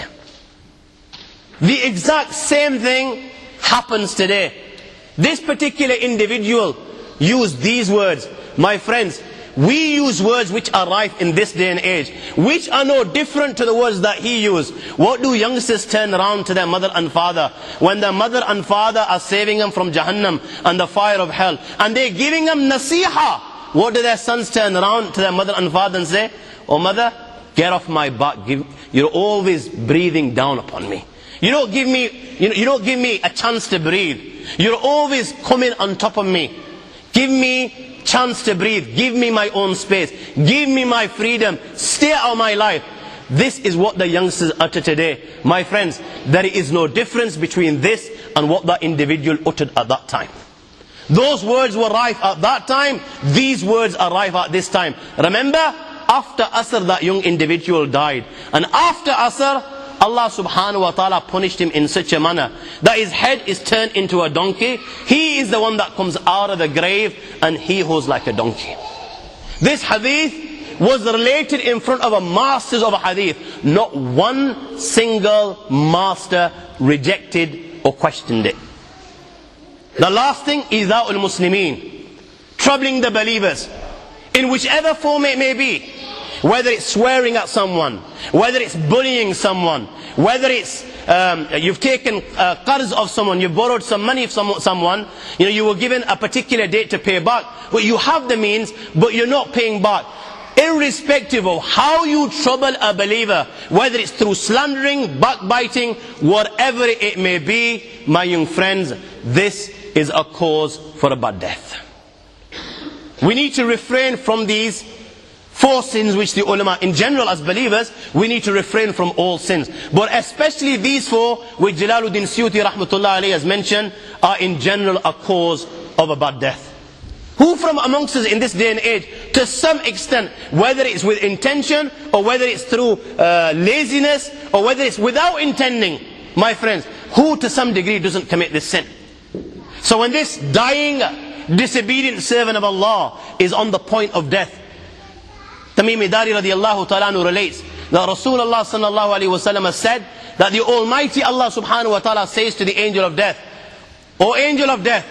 The exact same thing happens today. This particular individual used these words. My friends, we use words which are rife in this day and age, which are no different to the words that he used. What do youngsters turn around to their mother and father when their mother and father are saving them from Jahannam and the fire of hell, and they're giving them nasiha? What do their sons turn around to their mother and father and say? "Oh mother, get off my back. You're always breathing down upon me. You don't give me a chance to breathe. You're always coming on top of me. Give me chance to breathe. Give me my own space. Give me my freedom. Stay out of my life." This is what the youngsters utter today. My friends, there is no difference between this and what that individual uttered at that time. Those words were rife at that time. These words are rife at this time. Remember, after Asr that young individual died. And after Asr, Allah subhanahu wa ta'ala punished him in such a manner that his head is turned into a donkey. He is the one that comes out of the grave and he hoes like a donkey. This hadith was related in front of a masters of a hadith. Not one single master rejected or questioned it. The last thing, idha'ul muslimin, troubling the believers in whichever form it may be, whether it's swearing at someone, whether it's bullying someone, whether it's you've taken qarz of someone, you've borrowed some money from someone, you were given a particular date to pay back, but you have the means, but you're not paying back. Irrespective of how you trouble a believer, whether it's through slandering, backbiting, whatever it may be, my young friends, this is a cause for a bad death. We need to refrain from these 4 sins which the ulama, in general as believers, we need to refrain from all sins. But especially these 4, which Jalaluddin Suyuti rahmatullah alayhi has mentioned, are in general a cause of a bad death. Who from amongst us in this day and age, to some extent, whether it's with intention, or whether it's through laziness, or whether it's without intending, my friends, who to some degree doesn't commit this sin? So when this dying, disobedient servant of Allah is on the point of death, Tamim Dari radiallahu ta'ala anhu relates that Rasulullah sallallahu alayhi wa sallam has said that the Almighty Allah subhanahu wa ta'ala says to the angel of death, "O angel of death,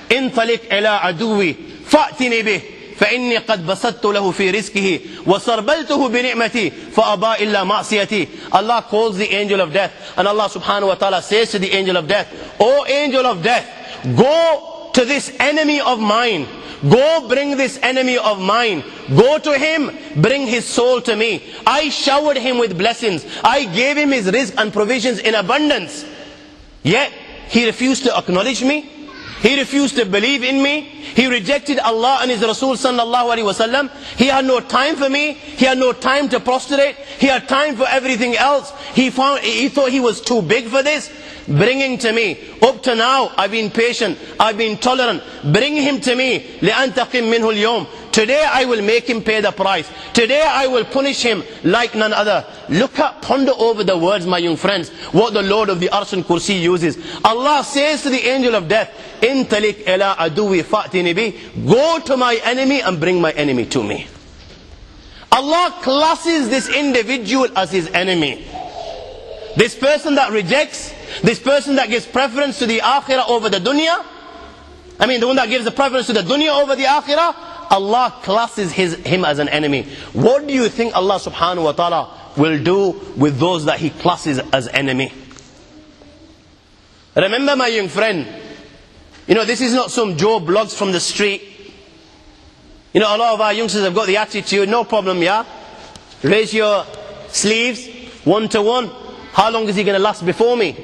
intalik ila aduwi fa'tini bih فإني قد بسطت له في رزقه وسربلته بنعمتي فأبى إلا معصيتي." Allah calls the angel of death, and Allah subhanahu wa ta'ala says to the angel of death, "O angel of death, go to this enemy of mine. Go bring this enemy of mine. Go to him, bring his soul to me. I showered him with blessings. I gave him his rizq and provisions in abundance. Yet he refused to acknowledge me. He refused to believe in me. He rejected Allah and His Rasul sallallahu alaihi wasallam. He had no time for me. He had no time to prostrate. He had time for everything else. He thought he was too big for this. Bring him to me. Up to now, I've been patient. I've been tolerant. Bring him to me. لِأَنْتَقِمْ مِنْهُ الْيَوْمِ. Today I will make him pay the price. Today I will punish him like none other. Ponder over the words, my young friends, what the Lord of the Arsh and Kursi uses. Allah says to the angel of death, Intalik ila aduwi fa'tini bi, go to my enemy and bring my enemy to me. Allah classes this individual as his enemy. This person that rejects, this person that gives preference to the akhirah over the dunya, the one that gives the preference to the dunya over the akhirah, Allah classes him as an enemy. What do you think Allah subhanahu wa ta'ala will do with those that he classes as enemy? Remember, my young friend, this is not some Joe blogs from the street. A lot of our youngsters have got the attitude, no problem, yeah? Raise your sleeves, 1 to 1. How long is he going to last before me?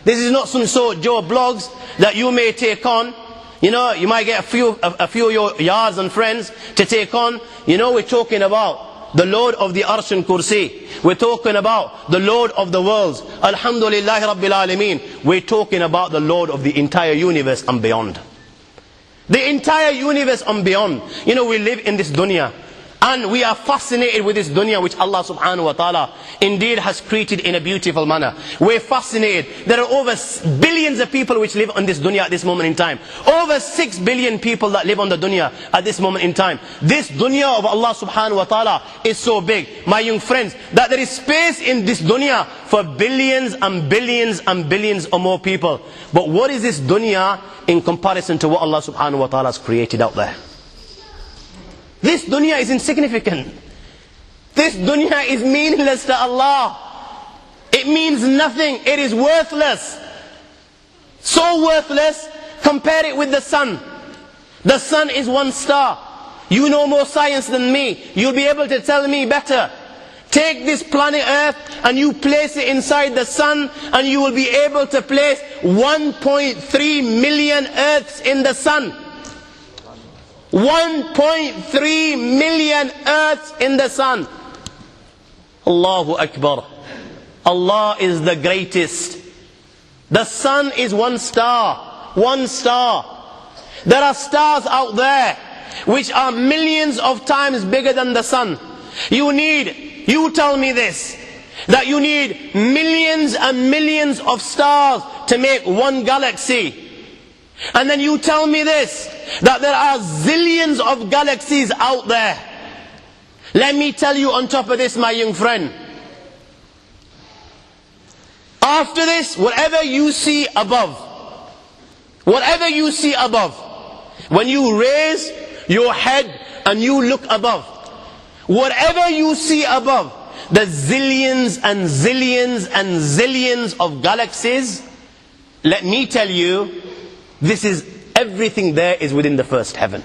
This is not some sort of Joe blogs that you may take on. You might get a few of your yars and friends to take on. We're talking about the Lord of the Arsh and Kursi. We're talking about the Lord of the worlds. Alhamdulillah Rabbil Alameen. We're talking about the Lord of the entire universe and beyond. The entire universe and beyond. We live in this dunya. And we are fascinated with this dunya which Allah subhanahu wa ta'ala indeed has created in a beautiful manner. We're fascinated. There are over billions of people which live on this dunya at this moment in time. Over 6 billion people that live on the dunya at this moment in time. This dunya of Allah subhanahu wa ta'ala is so big, my young friends, that there is space in this dunya for billions and billions and billions or more people. But what is this dunya in comparison to what Allah subhanahu wa ta'ala has created out there? This dunya is insignificant. This dunya is meaningless to Allah. It means nothing. It is worthless. So worthless, compare it with the sun. The sun is one star. You know more science than me. You'll be able to tell me better. Take this planet Earth and you place it inside the sun, and you will be able to place 1.3 million Earths in the sun. 1.3 million Earths in the sun. Allahu Akbar. Allah is the greatest. The sun is one star. One star. There are stars out there which are millions of times bigger than the sun. You tell me this, that you need millions and millions of stars to make one galaxy. And then you tell me this, that there are zillions of galaxies out there. Let me tell you on top of this, my young friend. After this, whatever you see above, when you raise your head and you look above, whatever you see above, the zillions and zillions and zillions of galaxies, let me tell you, everything there is within the first heaven.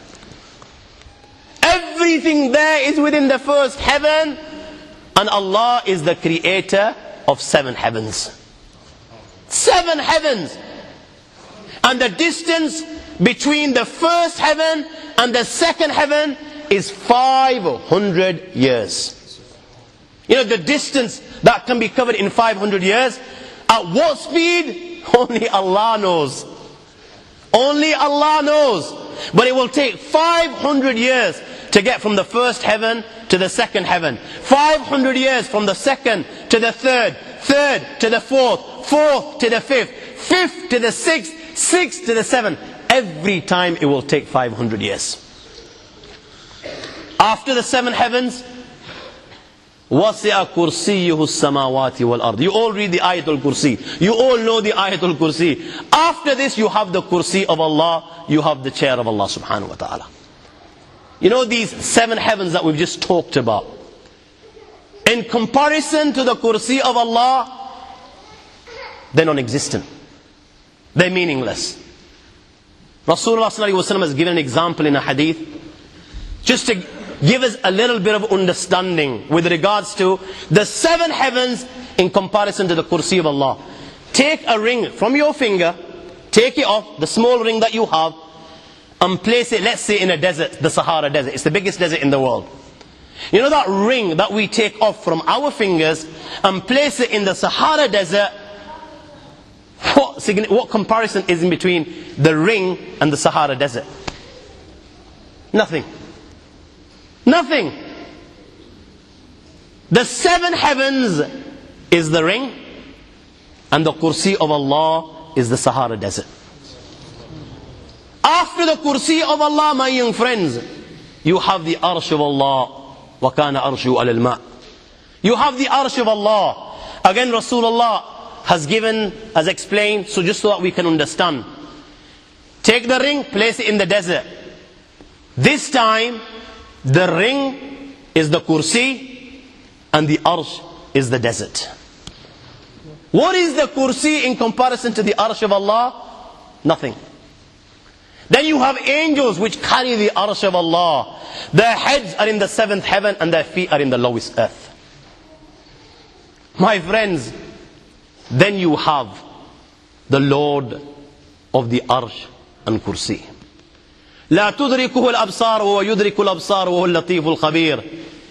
Everything there is within the first heaven. And Allah is the creator of 7 heavens. 7 heavens. And the distance between the first heaven and the second heaven is 500 years. The distance that can be covered in 500 years, at what speed? Only Allah knows. Only Allah knows. But it will take 500 years to get from the first heaven to the second heaven. 500 years from the second to the third, third to the fourth, fourth to the fifth, fifth to the sixth, sixth to the seventh. Every time it will take 500 years. After the 7 heavens, وَسِعَ كُرْسِيُّهُ السَّمَاوَاتِ وَالْأَرْضِ. You all read the Ayatul Kursi. You all know the Ayatul Kursi. After this you have the Kursi of Allah. You have the chair of Allah subhanahu wa ta'ala. These 7 heavens that we've just talked about, in comparison to the Kursi of Allah, they're non-existent. They're meaningless. Rasulullah sallallahu alaihi wasallam has given an example in a hadith, just to give us a little bit of understanding with regards to the 7 heavens in comparison to the Kursi of Allah. Take a ring from your finger, take it off, the small ring that you have, and place it, let's say, in a desert, the Sahara Desert. It's the biggest desert in the world. That ring that we take off from our fingers and place it in the Sahara Desert, what comparison is in between the ring and the Sahara Desert? Nothing. Nothing. The 7 heavens is the ring, and the kursi of Allah is the Sahara Desert. After the kursi of Allah, my young friends, you have the arsh of Allah. وَكَانَ أَرْشُهُ عَلَى الْمَاءِ. You have the arsh of Allah. Again, Rasulullah has explained, so just so that we can understand. Take the ring, place it in the desert. This time, the ring is the kursi, and the arsh is the desert. What is the kursi in comparison to the arsh of Allah? Nothing. Then you have angels which carry the arsh of Allah. Their heads are in the 7th heaven and their feet are in the lowest earth. My friends, then you have the Lord of the arsh and kursi. لا تدركه الأبصار وهو يدرك الأبصار وهو اللطيف الخبير.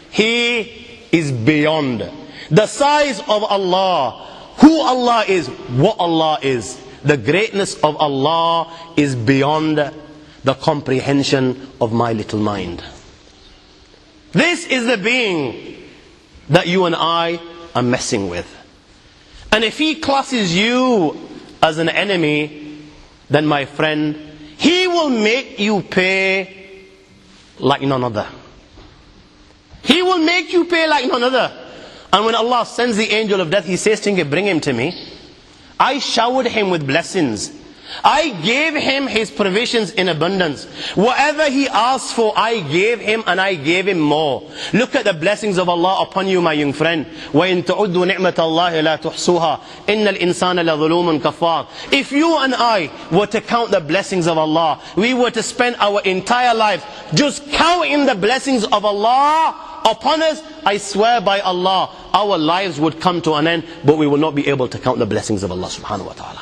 He is beyond. The size of Allah, who Allah is, what Allah is, the greatness of Allah is beyond the comprehension of my little mind. This is the being that you and I are messing with. And if he classes you as an enemy, then my friend, he will make you pay like none other. He will make you pay like none other. And when Allah sends the angel of death, he says to him, bring him to me. I showered him with blessings. I gave him his provisions in abundance. Whatever he asked for, I gave him, and I gave him more. Look at the blessings of Allah upon you, my young friend. وَإِن تَعُدُّوا نِعْمَةَ اللَّهِ لَا تُحْصُوهَا إِنَّ الْإِنسَانَ لَظُلُومٌ كَفَّارٌ. If you and I were to count the blessings of Allah, we were to spend our entire life just counting the blessings of Allah upon us, I swear by Allah, our lives would come to an end, but we will not be able to count the blessings of Allah subhanahu wa ta'ala.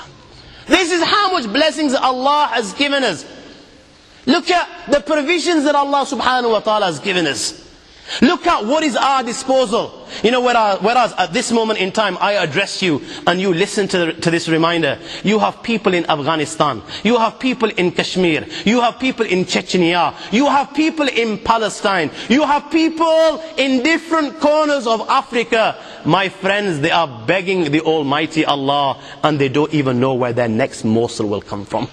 This is how much blessings Allah has given us. Look at the provisions that Allah subhanahu wa ta'ala has given us. Look at what is our disposal. You know, whereas at this moment in time I address you and you listen to this reminder. You have people in Afghanistan. You have people in Kashmir. You have people in Chechnya. You have people in Palestine. You have people in different corners of Africa. My friends, they are begging the Almighty Allah, and they don't even know where their next morsel will come from.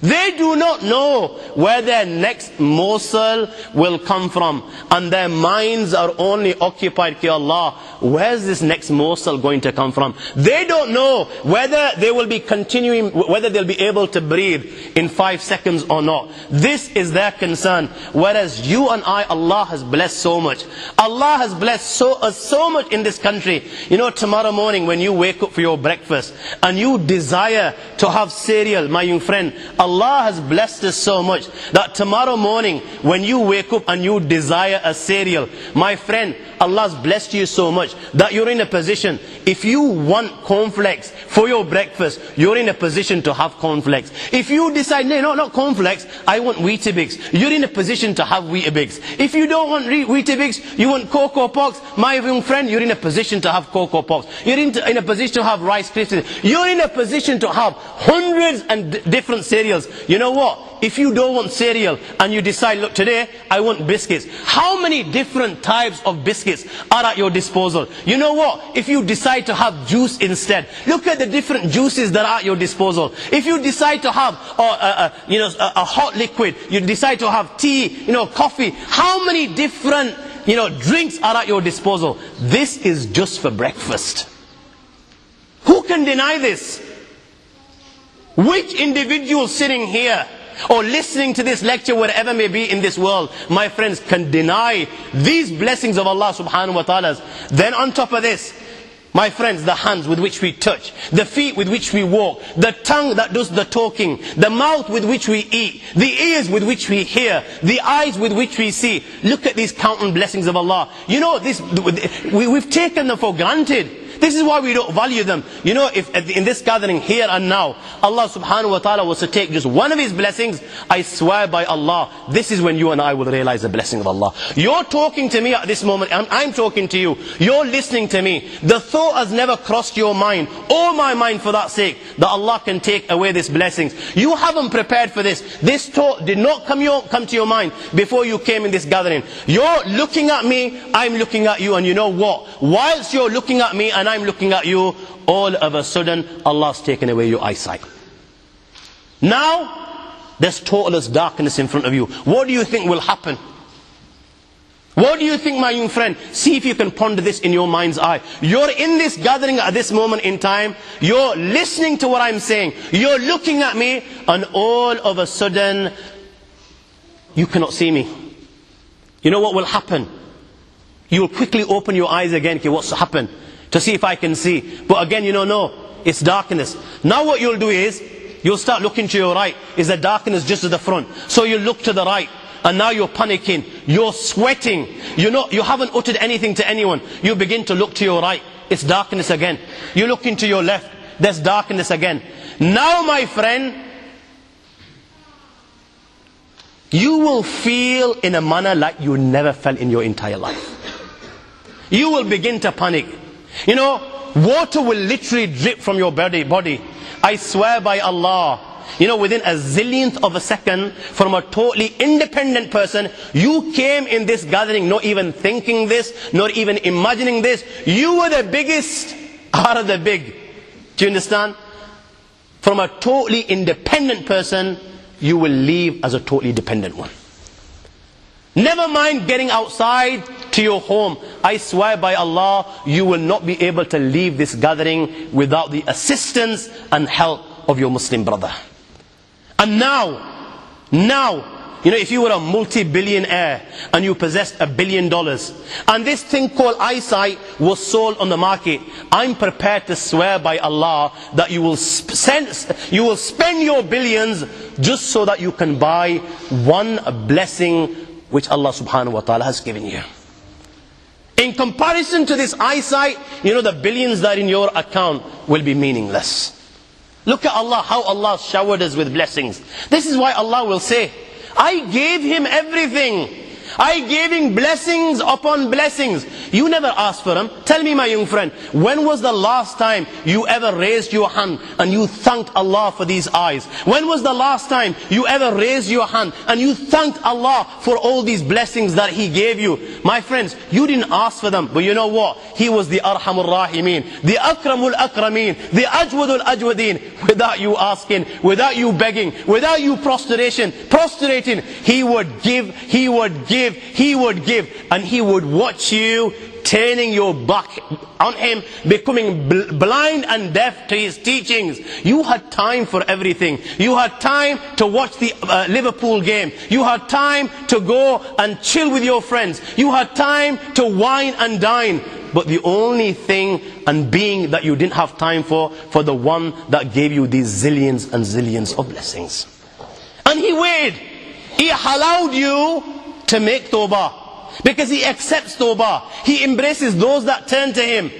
They do not know where their next morsel will come from. And their minds are only occupied, Ya Allah, where's this next morsel going to come from? They don't know whether they will be continuing, whether they'll be able to breathe in 5 seconds or not. This is their concern. Whereas you and I, Allah has blessed so much. Allah has blessed us so much in this country. You know, tomorrow morning when you wake up for your breakfast and you desire to have cereal, my young friend, Allah has blessed us so much that tomorrow morning when you wake up and you desire a cereal, my friend, Allah has blessed you so much that you're in a position, if you want cornflakes for your breakfast, you're in a position to have cornflakes. If you decide, no, not cornflakes, I want Weetabix, you're in a position to have Weetabix. If you don't want Weetabix, you want Cocoa Pops, my young friend, you're in a position to have Cocoa Pops. You're in a position to have Rice Krispies. You're in a position to have hundreds and different cereals. You know what? If you don't want cereal and you decide, look, today I want biscuits. How many different types of biscuits are at your disposal? You know what? If you decide to have juice instead, look at the different juices that are at your disposal. If you decide to have a hot liquid, you decide to have tea, coffee, how many different drinks are at your disposal? This is just for breakfast. Who can deny this? Which individual sitting here or listening to this lecture, wherever may be in this world, my friends, can deny these blessings of Allah subhanahu wa ta'ala? Then on top of this, my friends, the hands with which we touch, the feet with which we walk, the tongue that does the talking, the mouth with which we eat, the ears with which we hear, the eyes with which we see. Look at these countless blessings of Allah. You know, we've taken them for granted. This is why we don't value them. You know, if in this gathering here and now, Allah subhanahu wa ta'ala was to take just one of His blessings, I swear by Allah, this is when you and I will realize the blessing of Allah. You're talking to me at this moment, I'm talking to you, you're listening to me. The thought has never crossed your mind, or my mind for that sake, that Allah can take away these blessings. You haven't prepared for this. This thought did not come to your mind before you came in this gathering. You're looking at me, I'm looking at you, and you know what? Whilst you're looking at me and I'm looking at you, all of a sudden Allah's taken away your eyesight. Now there's total darkness in front of you. What do you think will happen? What do you think, my young friend? See if you can ponder this in your mind's eye. You're in this gathering at this moment in time. You're listening to what I'm saying. You're looking at me, and all of a sudden you cannot see me. You know what will happen? You will quickly open your eyes again. Okay, what's happened? To see if I can see. But again, you know, no, it's darkness. Now what you'll do is, you'll start looking to your right. Is the darkness just at the front? So you look to the right. And now you're panicking. You're sweating. You know, you haven't uttered anything to anyone. You begin to look to your right. It's darkness again. You look into your left. There's darkness again. Now, my friend, you will feel in a manner like you never felt in your entire life. You will begin to panic. You know, water will literally drip from your body. I swear by Allah, you know, within a zillionth of a second, from a totally independent person, you came in this gathering not even thinking this, not even imagining this. You were the biggest out of the big. Do you understand? From a totally independent person, you will leave as a totally dependent one. Never mind getting outside to your home. I swear by Allah, you will not be able to leave this gathering without the assistance and help of your Muslim brother. And now, you know, if you were a multi-billionaire and you possessed $1 billion, and this thing called eyesight was sold on the market, I'm prepared to swear by Allah that you will spend your billions just so that you can buy one blessing which Allah subhanahu wa ta'ala has given you. In comparison to this eyesight, you know, the billions that are in your account will be meaningless. Look at Allah, how Allah showered us with blessings. This is why Allah will say, I gave him everything. I gave him blessings upon blessings. You never asked for them. Tell me, my young friend, when was the last time you ever raised your hand and you thanked Allah for these eyes? When was the last time you ever raised your hand and you thanked Allah for all these blessings that He gave you? My friends, you didn't ask for them, but you know what? He was the Arhamur Rahimeen, the Akramul Akrameen, the Ajwadul Ajwadeen. Without you asking, without you begging, without you prostrating, He would give, He would give, He would give, and He would watch you turning your back on Him, becoming blind and deaf to His teachings. You had time for everything. You had time to watch the Liverpool game. You had time to go and chill with your friends. You had time to wine and dine. But the only thing and being that you didn't have time for the one that gave you these zillions and zillions of blessings. And He waited. He allowed you to make tawbah, because He accepts tawbah. He embraces those that turn to Him.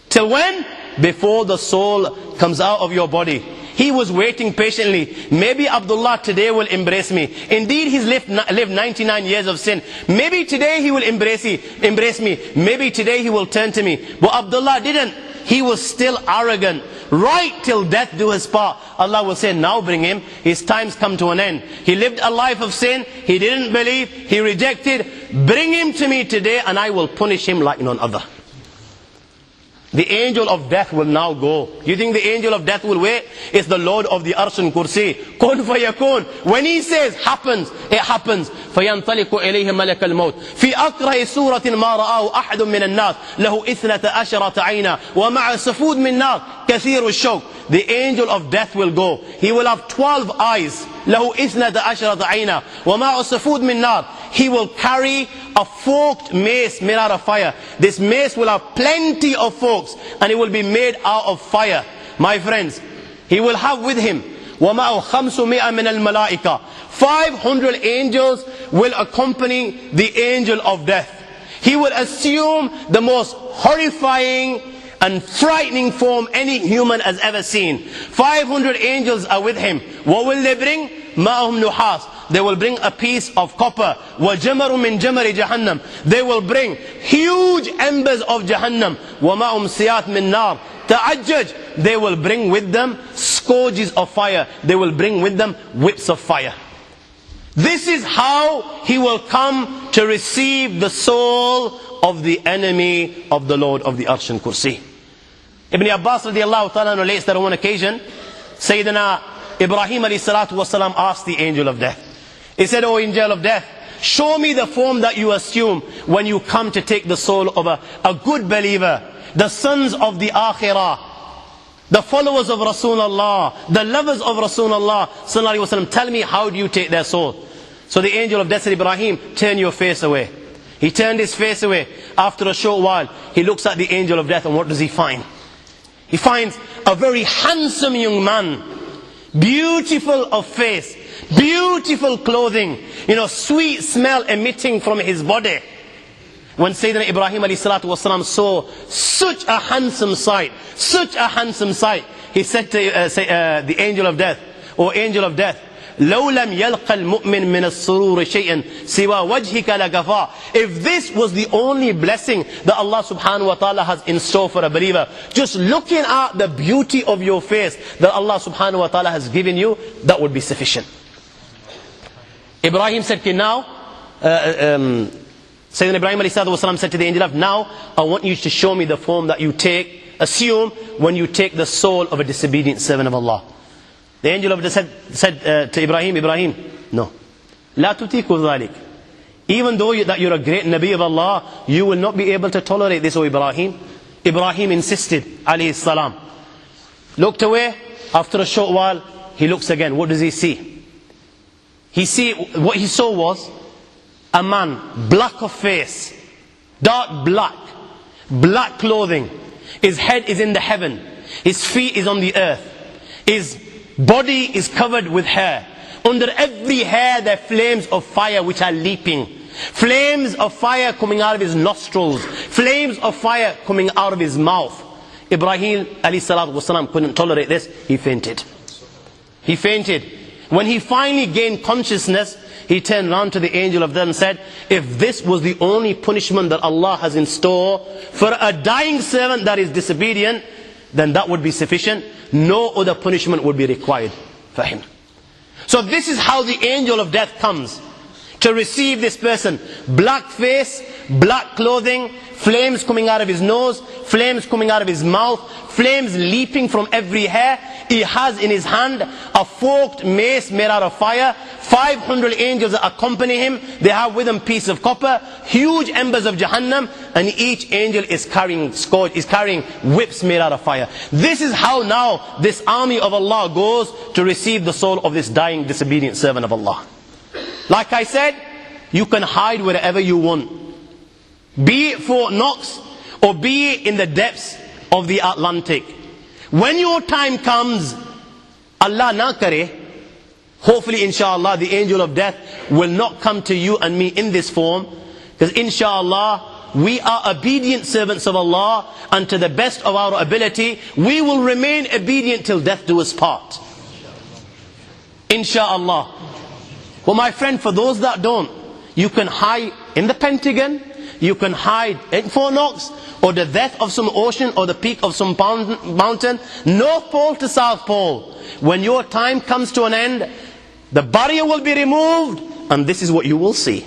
Till when? Before the soul comes out of your body. He was waiting patiently. Maybe Abdullah today will embrace me. Indeed, he's lived 99 years of sin. Maybe today he will embrace me. Maybe today he will turn to me. But Abdullah didn't. He was still arrogant. Right till death do his part. Allah will say, now bring him. His time's come to an end. He lived a life of sin. He didn't believe. He rejected. Bring him to me today and I will punish him like none other. The angel of death will now go. You think the angel of death will wait? It's the Lord of the Arsh and Kursi. Kun fayakun. When He says happens, it happens. فينطلق إليه ملك الموت في أكره سورة ما رآه أحد من الناس له 12 عينا ومع سفود من نار كثير الشوك. The angel of death will go. He will have 12 eyes. له 12 عينا ومع سفود من نار. He will carry a forked mace made out of fire. This mace will have plenty of forks and it will be made out of fire. My friends, he will have with him وَمَعُ 500 مِنَ الْمَلَائِكَةِ 500 angels will accompany the angel of death. He will assume the most horrifying and frightening form any human has ever seen. 500 angels are with him. What will they bring? Ma'ahum nuhas. They will bring a piece of copper. وَجَمَرٌ مِّن جَمَرِ جَهَنَّمْ. They will bring huge embers of Jahannam. وَمَأُمْ سِيَاتٍ مِّن نَار. Ta'ajjaj. They will bring with them scourges of fire. They will bring with them whips of fire. This is how he will come to receive the soul of the enemy of the Lord of the Arsh and Kursi. Ibn Abbas radiallahu ta'ala relates that on one occasion, Sayyidina Ibrahim alayhi salatu wasalam asked the angel of death. He said, "O angel of death, show me the form that you assume when you come to take the soul of a good believer, the sons of the Akhirah, the followers of Rasulullah, the lovers of Rasulullah sallallahu alaihi wasallam. Tell me, how do you take their soul?" So the angel of death said, "Ibrahim, turn your face away." He turned his face away. After a short while, he looks at the angel of death, and what does he find? He finds a very handsome young man, beautiful of face, beautiful clothing, sweet smell emitting from his body. When Sayyidina Ibrahim alayhi salatu wasalam saw such a handsome sight, he said to the angel of death, "O angel of death, لو لم يلق المؤمن من السرور شيئا سوى وجهك لكفى." If this was the only blessing that Allah subhanahu wa ta'ala has in store for a believer, just looking at the beauty of your face that Allah subhanahu wa ta'ala has given you, that would be sufficient. Ibrahim said, "Okay, now," Sayyidina Ibrahim alayhi salatu wasalam said to the angel, "Now I want you to show me the form that you assume when you take the soul of a disobedient servant of Allah." The angel of death said to Ibrahim, "Ibrahim, no. La tutiku dhalik. Even though that you're a great Nabi of Allah, you will not be able to tolerate this, O Ibrahim." Ibrahim insisted, alayhi salam. Looked away. After a short while, he looks again. What does he see? What he saw was a man, black of face, dark black, black clothing. His head is in the heaven. His feet is on the earth. His body is covered with hair. Under every hair there are flames of fire which are leaping. Flames of fire coming out of his nostrils. Flames of fire coming out of his mouth. Ibrahim alayhi salatu wasalam couldn't tolerate this. He fainted. When he finally gained consciousness, he turned round to the angel of death and said, "If this was the only punishment that Allah has in store for a dying servant that is disobedient, then that would be sufficient. No other punishment would be required for him." So this is how the angel of death comes to receive this person. Black face, black clothing, flames coming out of his nose, flames coming out of his mouth, flames leaping from every hair. He has in his hand a forked mace made out of fire. 500 angels that accompany him. They have with them piece of copper, huge embers of Jahannam, and each angel is carrying whips made out of fire. This is how now this army of Allah goes to receive the soul of this dying disobedient servant of Allah. Like I said, you can hide wherever you want. Be it Fort Knox or be it in the depths of the Atlantic. When your time comes, Allah na kare, hopefully inshallah the angel of death will not come to you and me in this form, because inshallah we are obedient servants of Allah, and to the best of our ability we will remain obedient till death do us part, inshallah. But my friend, for those that don't, you can hide in the Pentagon, you can hide in Fort Knox, or the depth of some ocean, or the peak of some mountain, North Pole to South Pole. When your time comes to an end, the barrier will be removed, and this is what you will see.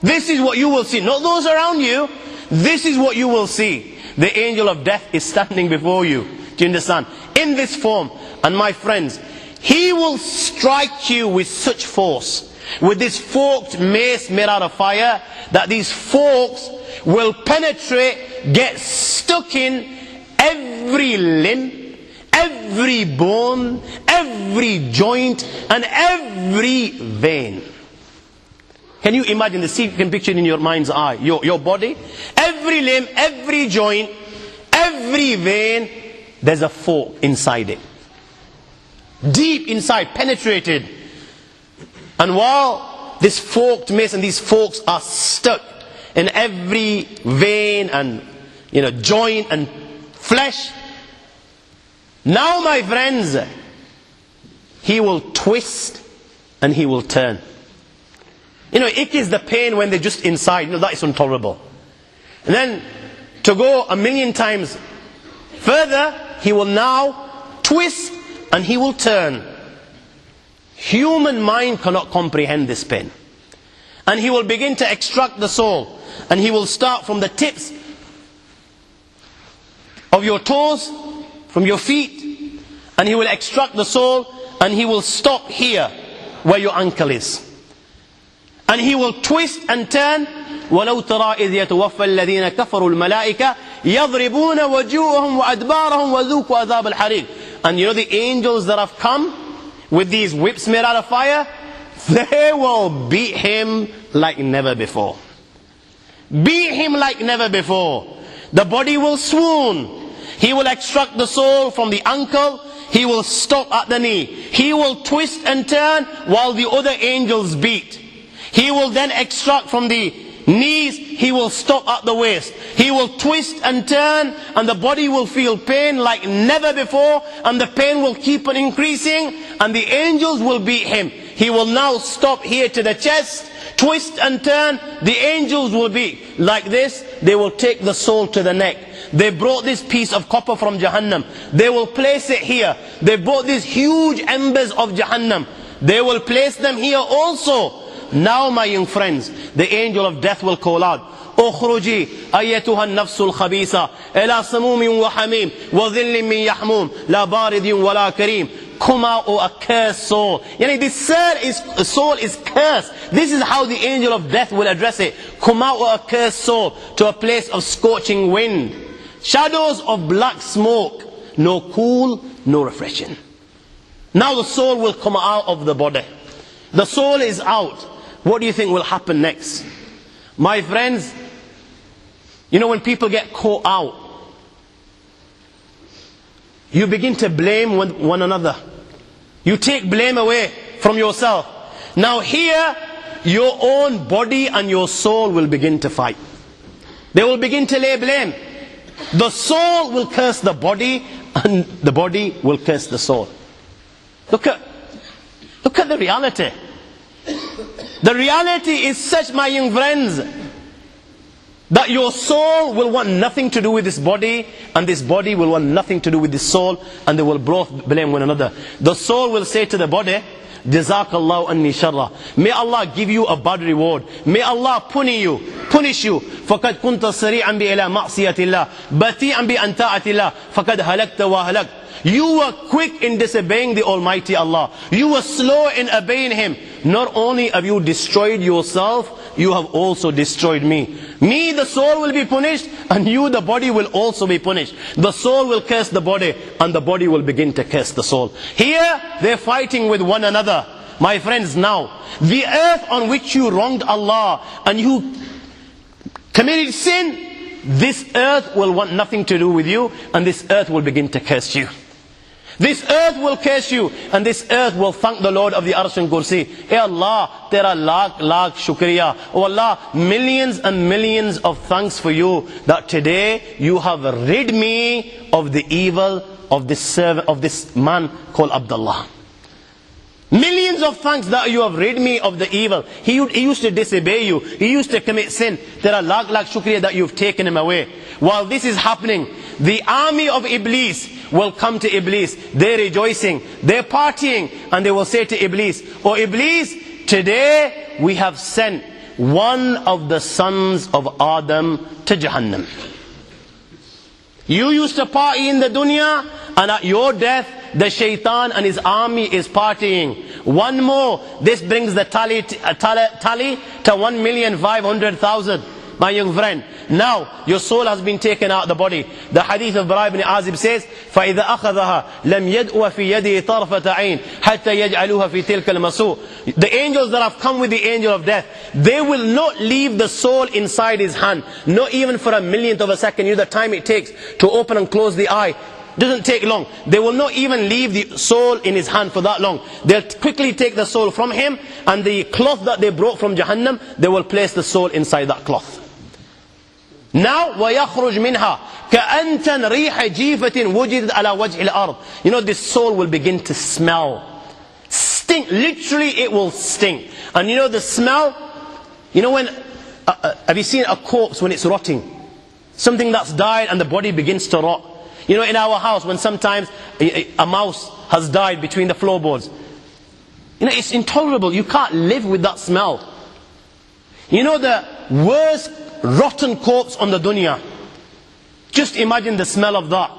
This is what you will see, not those around you. This is what you will see. The angel of death is standing before you. Do you understand? In this form. And my friends, he will strike you with such force, with this forked mace made out of fire, that these forks will penetrate, get stuck in every limb, every bone, every joint, and every vein. Can you imagine see if you can picture it in your mind's eye, your body, every limb, every joint, every vein, there's a fork inside it. Deep inside, penetrated. And while this forked mace and these forks are stuck in every vein and joint and flesh. Now my friends, he will twist and he will turn. Ick is the pain when they're just inside. That is intolerable. And then to go 1,000,000 times further, he will now twist and he will turn. Human mind cannot comprehend this pain. And he will begin to extract the soul. And he will start from the tips of your toes, from your feet, and he will extract the soul, and he will stop here where your ankle is. And he will twist and turn. وَلَوْ تَرَى إِذْ يَتَوَفَّى الَّذِينَ كَفَرُوا الْمَلَائِكَةِ يَضْرِبُونَ وَجُوهَهُمْ وَأَدْبَارَهُمْ وَذُوقُوا عَذَابَ الْحَرِيقِ. And the angels that have come with these whips made out of fire, they will beat him like never before. Beat him like never before. The body will swoon. He will extract the soul from the ankle. He will stop at the knee. He will twist and turn while the other angels beat. He will then extract from the knees. He will stop at the waist. He will twist and turn, and the body will feel pain like never before, and the pain will keep on increasing, and the angels will beat him. He will now stop here to the chest, twist and turn. The angels will be like this. They will take the soul to the neck. They brought this piece of copper from Jahannam. They will place it here. They brought these huge embers of Jahannam. They will place them here also. Now, my young friends, the angel of death will call out, اخرجي أيتها النفس الخبيثة إلى سموم وحميم وظل من يحموم لا بارد ولا كريم. Come out, O accursed soul. This soul is cursed. This is how the angel of death will address it. Come out, O accursed soul, to a place of scorching wind, shadows of black smoke, no cool, no refreshing. Now the soul will come out of the body. The soul is out. What do you think will happen next? My friends, when people get caught out, you begin to blame one another. You take blame away from yourself. Now here, your own body and your soul will begin to fight. They will begin to lay blame. The soul will curse the body, and the body will curse the soul. Look at the reality. The reality is such, my young friends, that your soul will want nothing to do with this body, and this body will want nothing to do with this soul, and they will both blame one another. The soul will say to the body, Jazakallahu anni sharra. May Allah give you a bad reward. May Allah punish you. فَقَدْ كُنْتَ سَرِيعًا بِإِلَى مَعْصِيَةِ اللَّهِ بَطِيئًا بِأَنْتَاعَةِ اللَّهِ فَقَدْ هَلَكْتَ وَهَلَكْتَ. You were quick in disobeying the Almighty Allah. You were slow in obeying Him. Not only have you destroyed yourself, you have also destroyed me. Me, the soul, will be punished, and you, the body, will also be punished. The soul will curse the body, and the body will begin to curse the soul. Here, they're fighting with one another. My friends, now, the earth on which you wronged Allah, and you committed sin, this earth will want nothing to do with you, and this earth will begin to curse you. This earth will curse you, and this earth will thank the Lord of the Arsh and Kursi. Hey Allah, tera lakh shukriya. Oh Allah, millions and millions of thanks for you, that today you have rid me of the evil of this servant, of this man called Abdullah. Millions of thanks that you have rid me of the evil. He used to disobey you. He used to commit sin. There are lakh shukriya that you've taken him away. While this is happening, the army of Iblis will come to Iblis. They're rejoicing, they're partying, and they will say to Iblis, "Oh Iblis, today we have sent one of the sons of Adam to Jahannam. You used to party in the dunya, and at your death, the shaitan and his army is partying. One more, this brings the tally to 1,500,000. My young friend, now your soul has been taken out of the body. The hadith of Bara ibn Azib says, فَإِذَا أَخَذَهَا لَمْ يَدْءُ فِي يَدِهِ طَرْفَةَ عَيْنٍ حَتَّى يَجْعَلُوهَا فِي تِلْكَ الْمَسُوءِ. The angels that have come with the angel of death, they will not leave the soul inside his hand, not even for a millionth of a second. You know the time it takes to open and close the eye. Doesn't take long. They will not even leave the soul in his hand for that long. They'll quickly take the soul from him, and the cloth that they brought from Jahannam, they will place the soul inside that cloth. Now, وَيَخْرُجْ مِنْهَا كَأَنْتَنْ رِيحَ جِيفَةٍ وُجِدَتْ عَلَى وَجْهِ الْأَرْضِ. You know, this soul will begin to smell. Stink. Literally, it will stink. And you know the smell? You know when, have you seen a corpse when it's rotting? Something that's died and the body begins to rot. You know, in our house, when sometimes a mouse has died between the floorboards. You know, it's intolerable. You can't live with that smell. You know the worst rotten corpse on the dunya. Just imagine the smell of that.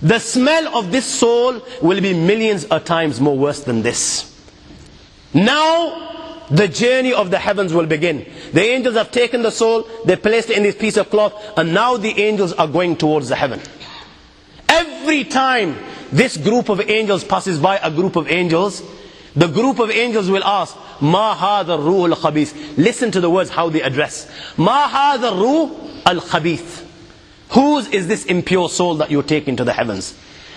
The smell of this soul will be millions of times more worse than this. Now, the journey of the heavens will begin. The angels have taken the soul, they placed it in this piece of cloth, and now the angels are going towards the heaven. Every time this group of angels passes by a group of angels, the group of angels will ask, Ma hadha ruh al-khabith. Listen to the words, how they address. Ma hadha ruh al-khabith. Whose is this impure soul that you're taking to the heavens?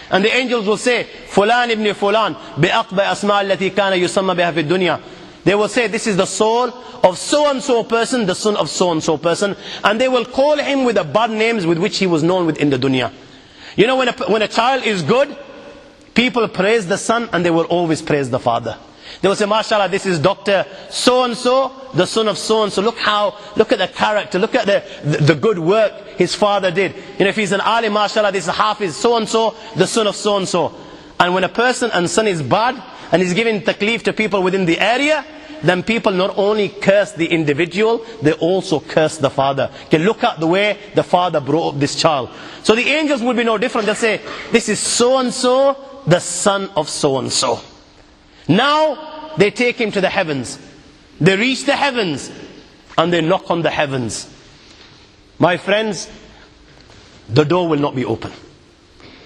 And the angels will say, Fulan ibn Fulan, bi'aqba asma' allati kana yusamma biha fi dunya. They will say, this is the soul of so-and-so person, the son of so-and-so person. And they will call him with the bad names with which he was known with in the dunya. You know, when a child is good, people praise the son and they will always praise the father. They will say, mashallah, this is Dr. so-and-so, the son of so-and-so. Look at the character, look at the good work his father did. You know, if he's an alim, mashallah, this is Hafiz so-and-so, the son of so-and-so. And when a person and son is bad, and he's giving taklif to people within the area, then people not only curse the individual, they also curse the father. Okay, look at the way the father brought up this child. So the angels will be no different. They'll say, this is so-and-so, the son of so-and-so. Now, they take him to the heavens. They reach the heavens, and they knock on the heavens. My friends, the door will not be open.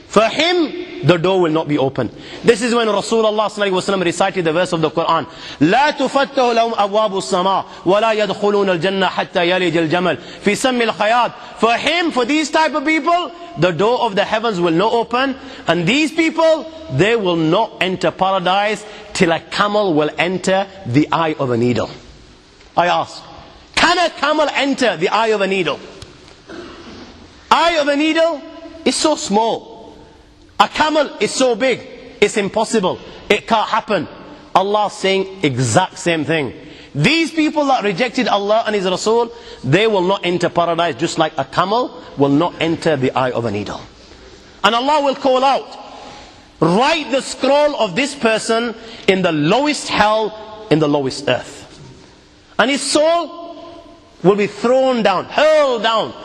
For him, the door will not be open. This is when Rasulullah sallallahu alaihi wasallam recited the verse of the Quran. لا تفتح لهم أبواب السماء ولا يدخلون الجنة حتى يلج الجمل في سم الخياط. For him, for these type of people, the door of the heavens will not open. And these people, they will not enter paradise till a camel will enter the eye of a needle. I ask, can a camel enter the eye of a needle? Eye of a needle is so small. A camel is so big, it's impossible. It can't happen. Allah is saying exact same thing. These people that rejected Allah and His Rasul, they will not enter paradise just like a camel will not enter the eye of a needle. And Allah will call out, write the scroll of this person in the lowest hell, in the lowest earth. And his soul will be thrown down, hurled down.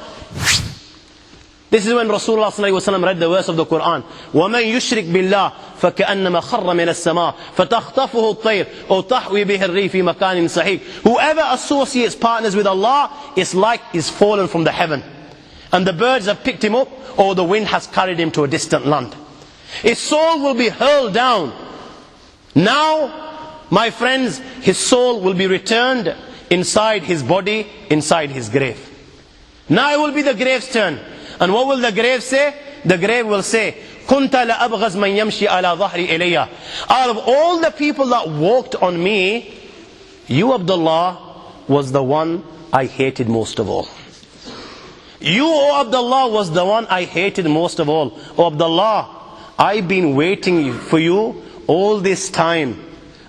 This is when Rasulullah ﷺ read the verse of the Quran. وَمَنْ يُشْرِكْ بِاللَّهِ فَكَأَنَّمَا خَرَّ مِنَ السَّمَاءِ فَتَخْطَفُهُ الطَّيْرُ أَوْ تَحْوِي بِهِ الرِّيحُ فِي مَكَانٍ سَحِيقٍ. Whoever associates partners with Allah is like is fallen from the heaven. And the birds have picked him up, or the wind has carried him to a distant land. His soul will be hurled down. Now, my friends, his soul will be returned inside his body, inside his grave. Now it will be the grave's turn. And what will the grave say? The grave will say, كُنْتَ لَأَبْغَزْ مَنْ يَمْشِي عَلَى ظَهْرِ إِلَيَّ. Out of all the people that walked on me, you, Abdullah, was the one I hated most of all. You, O Abdullah, was the one I hated most of all. O Abdullah, I've been waiting for you all this time.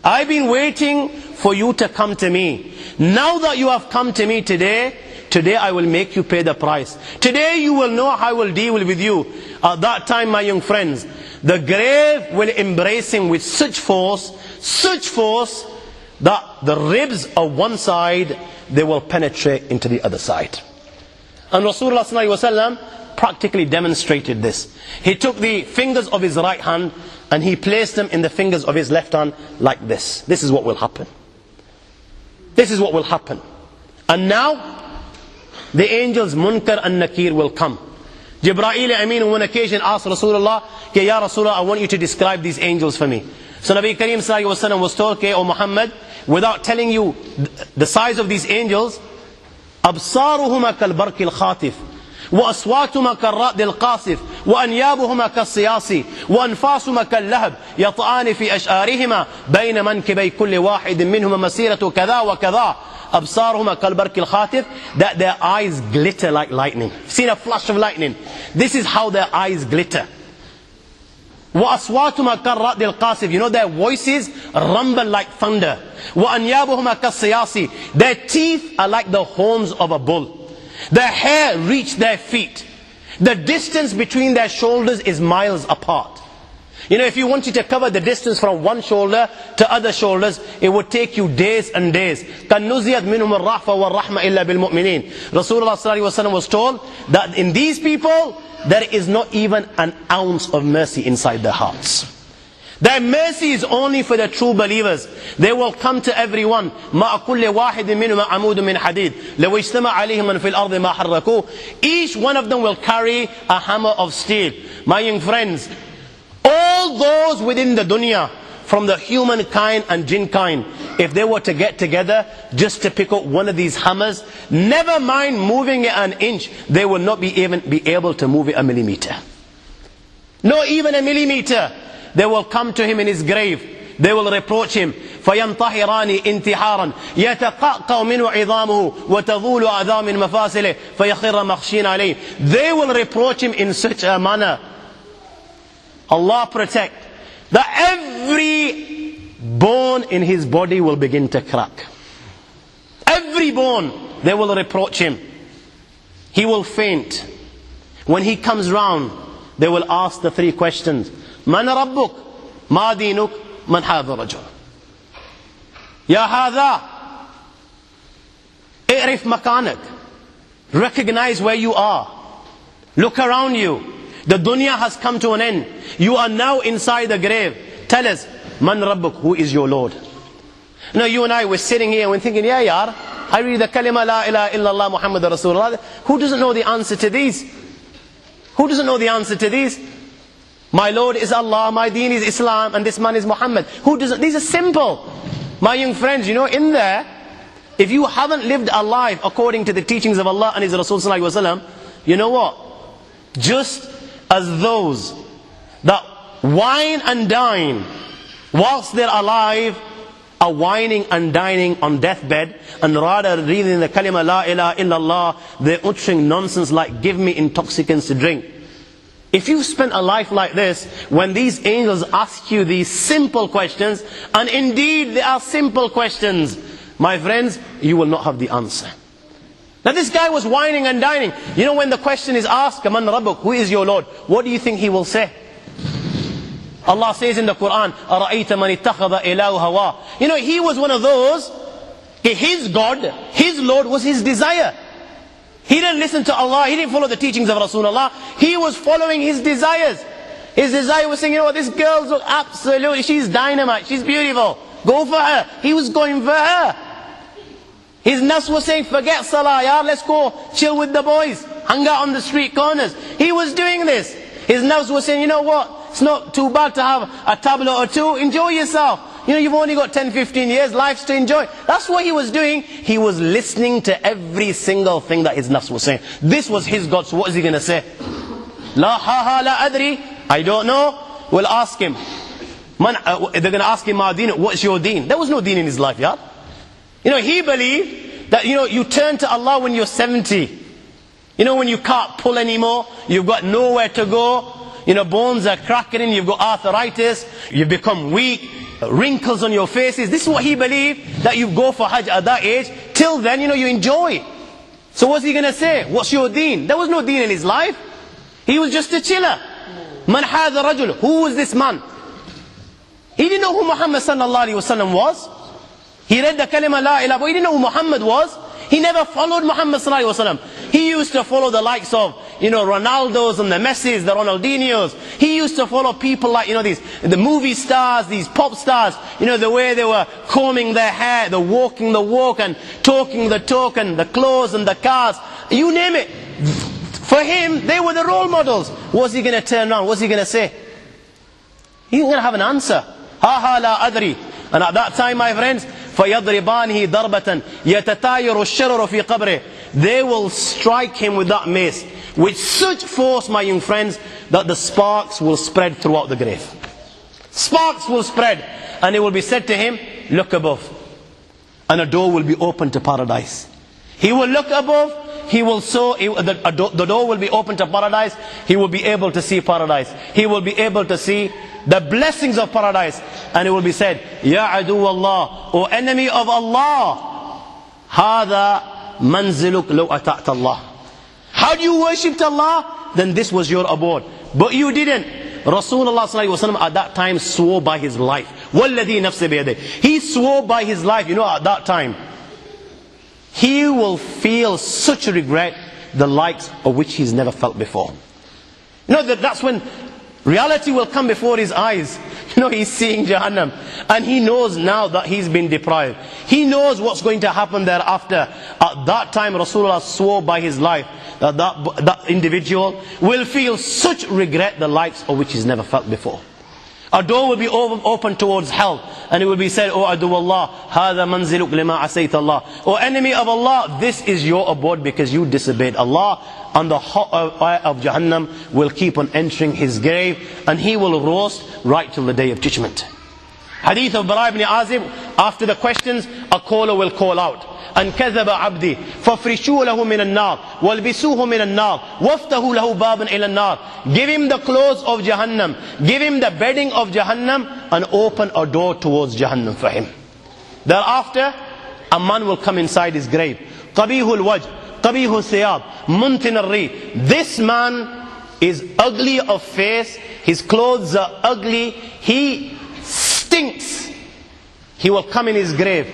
I've been waiting for you to come to me. Now that you have come to me today I will make you pay the price. Today you will know how I will deal with you. At that time, my young friends, the grave will embrace him with such force that the ribs of one side, they will penetrate into the other side. And Rasulullah ﷺ practically demonstrated this. He took the fingers of his right hand and he placed them in the fingers of his left hand like this. This is what will happen. This is what will happen. And now, the angels Munkar and Nakir will come. Jibreel Amin on one occasion asked Rasulullah, Ya Rasulullah, I want you to describe these angels for me. So Nabi Kareem Sallallahu Alaihi Wasallam was told, O Muhammad, without telling you the size of these angels, أبصارهما كالبرق الخاطف وأصواتهما كالرعد القاصف وأنيابهما كالصياص وأنفاسهما كاللهب يطعان في أشعارهما بين منكبي كل واحد منهما مسيرة كذا وكذا. أبصارهما كالبرق الخاطف, that their eyes glitter like lightning. Seen a flash of lightning? This is how their eyes glitter. وَأَصْوَاتُهُمَا كَالرَّعْدِ الْقَاسِفِ, you know their voices rumble like thunder. وَأَنْيَابُهُمَا كَالسِّيَاسِ, their teeth are like the horns of a bull. Their hair reach their feet. The distance between their shoulders is miles apart. You know, if you wanted to cover the distance from one shoulder to other shoulders, it would take you days and days. كَنُّزِيَتْ مِنْهُمُ الرَّحْفَ وَالرَّحْمَ إِلَّا بِالْمُؤْمِنِينَ. Rasulullah ﷺ was told that in these people, there is not even an ounce of mercy inside their hearts. Their mercy is only for the true believers. They will come to everyone. مَا كُلِّ وَاحِدٍ مِّنْهُمَا عَمُودٌ مِّنْ حَدِيدٍ لَوْ اجْتَمَعَ عَلَيْهِمْ مَنْ فِي الْأَرْضِ مَا حَرَّكُوهُ. Each one of them will carry a hammer of steel. My young friends, all those within the dunya, from the humankind and jinn kind, if they were to get together just to pick up one of these hammers, never mind moving it an inch, they will not even be able to move it a millimeter. Not even a millimeter. They will come to him in his grave. They will reproach him. فَيَنْطَحِرَانِ انْتِحَارًا يَتَقَعْقَوْ مِنْهُ عِظَامُهُ وَتَظُولُ أَعْذَامٍ مَفَاصِلِهِ فَيَخِرَّ مَخْشِينَ عَلَيْهِ. They will reproach him in such a manner. Allah protect, that every bone in his body will begin to crack. Every bone, they will reproach him. He will faint. When he comes round, they will ask the three questions. من ربك؟ ما دينك؟ من هذا الرجل؟ يا هذا اعرف مكانك. Recognize where you are. Look around you. The dunya has come to an end. You are now inside the grave. Tell us, Man Rabbuk, who is your Lord? Now you and I were sitting here and we're thinking, yeah, yar, I read the kalima la ilaha illallah Muhammad Rasulullah. Who doesn't know the answer to these? Who doesn't know the answer to these? My Lord is Allah, my deen is Islam, and this man is Muhammad. Who doesn't? These are simple. My young friends, you know, in there, if you haven't lived a life according to the teachings of Allah and His Rasul sallallahu alaihi wasallam, you know what? Just as those that wine and dine whilst they're alive are whining and dining on deathbed, and rather reading the kalima la ilaha illallah, they're uttering nonsense like give me intoxicants to drink. If you've spent a life like this, when these angels ask you these simple questions, and indeed they are simple questions, my friends, you will not have the answer. Now this guy was whining and dining. You know, when the question is asked, Man Rabbuk, who is your Lord? What do you think he will say? Allah says in the Quran, أَرَأَيْتَ مَنِ اتَّخَذَ إِلَهُ هَوَىٰ. You know, he was one of those, his God, his Lord was his desire. He didn't listen to Allah, he didn't follow the teachings of Rasulullah, he was following his desires. His desire was saying, you know what, this girl's look absolutely, she's dynamite, she's beautiful, go for her. He was going for her. His nafs was saying, forget salah, yaar, let's go chill with the boys, hang out on the street corners. He was doing this. His nafs was saying, you know what, it's not too bad to have a tablet or two, enjoy yourself. You know, you've only got 10, 15 years, life's to enjoy. That's what he was doing. He was listening to every single thing that his nafs was saying. This was his God, so what is he going to say? La ha ha la adri, I don't know. We'll ask him. They're going to ask him, Ma deen, what's your deen? There was no deen in his life, yeah? You know, he believed that, you know, you turn to Allah when you're 70. You know, when you can't pull anymore, you've got nowhere to go, you know, bones are cracking in, you've got arthritis, you've become weak, wrinkles on your faces. This is what he believed, that you go for Hajj at that age. Till then, you know, you enjoy. So what's he going to say? What's your deen? There was no deen in his life. He was just a chiller. Man hadha rajul. Who was this man? He didn't know who Muhammad sallallahu alaihi wasallam was. He read the kalima la ilaha, but he didn't know who Muhammad was. He never followed Muhammad sallallahu alaihi wasallam. He used to follow the likes of, you know, Ronaldos and the Messis, the Ronaldinhos. He used to follow people like, you know, the movie stars, these pop stars, you know, the way they were combing their hair, the walking the walk and talking the talk, and the clothes and the cars, you name it. For him, they were the role models. What's he going to turn around? What's he going to say? He's going to have an answer. Ha ha la adri. And at that time, my friends, فَيَضْرِبَانِهِ ضَرْبَةً يَتَتَايَرُ الشَّرَرُ فِي قَبْرِهِ. They will strike him with that mace with such force, my young friends, that the sparks will spread throughout the grave. Sparks will spread, and it will be said to him, look above. and a door will be open to paradise. He will look above, he will saw, the door will be open to paradise, he will be able to see paradise. He will be able to see the blessings of paradise. And it will be said, Ya adu Allah, O enemy of Allah, Hada manziluk law ata'ta Allah. How do you worship Allah? Then this was your abode. But you didn't. Rasulullah sallallahu alaihi wasallam at that time swore by his life. Walladhi nafsi biyadih. He swore by his life. You know, at that time, he will feel such regret, the likes of which he's never felt before. You know, that's when reality will come before his eyes. You know, he's seeing Jahannam, and he knows now that he's been deprived. He knows what's going to happen thereafter. At that time, Rasulullah swore by his life that that individual will feel such regret, the likes of which he's never felt before. A door will be open towards hell, and it will be said, O adu Allah, hada manziluk lima asayta Allah. O enemy of Allah, this is your abode because you disobeyed Allah. And the hot fire of Jahannam will keep on entering his grave, and he will roast right till the day of judgment. Hadith of Bara ibn Azib, after the questions, a caller will call out, أن كذب عبدي فافرشوا له من النار والبسوه من النار وافتحوا له بابا إلى النار. Give him the clothes of Jahannam, give him the bedding of Jahannam, and open a door towards Jahannam for him. Thereafter, a man will come inside his grave. قبيح الوجه قبيح الثياب منتن الريح. This man is ugly of face, his clothes are ugly, he stinks. He will come in his grave,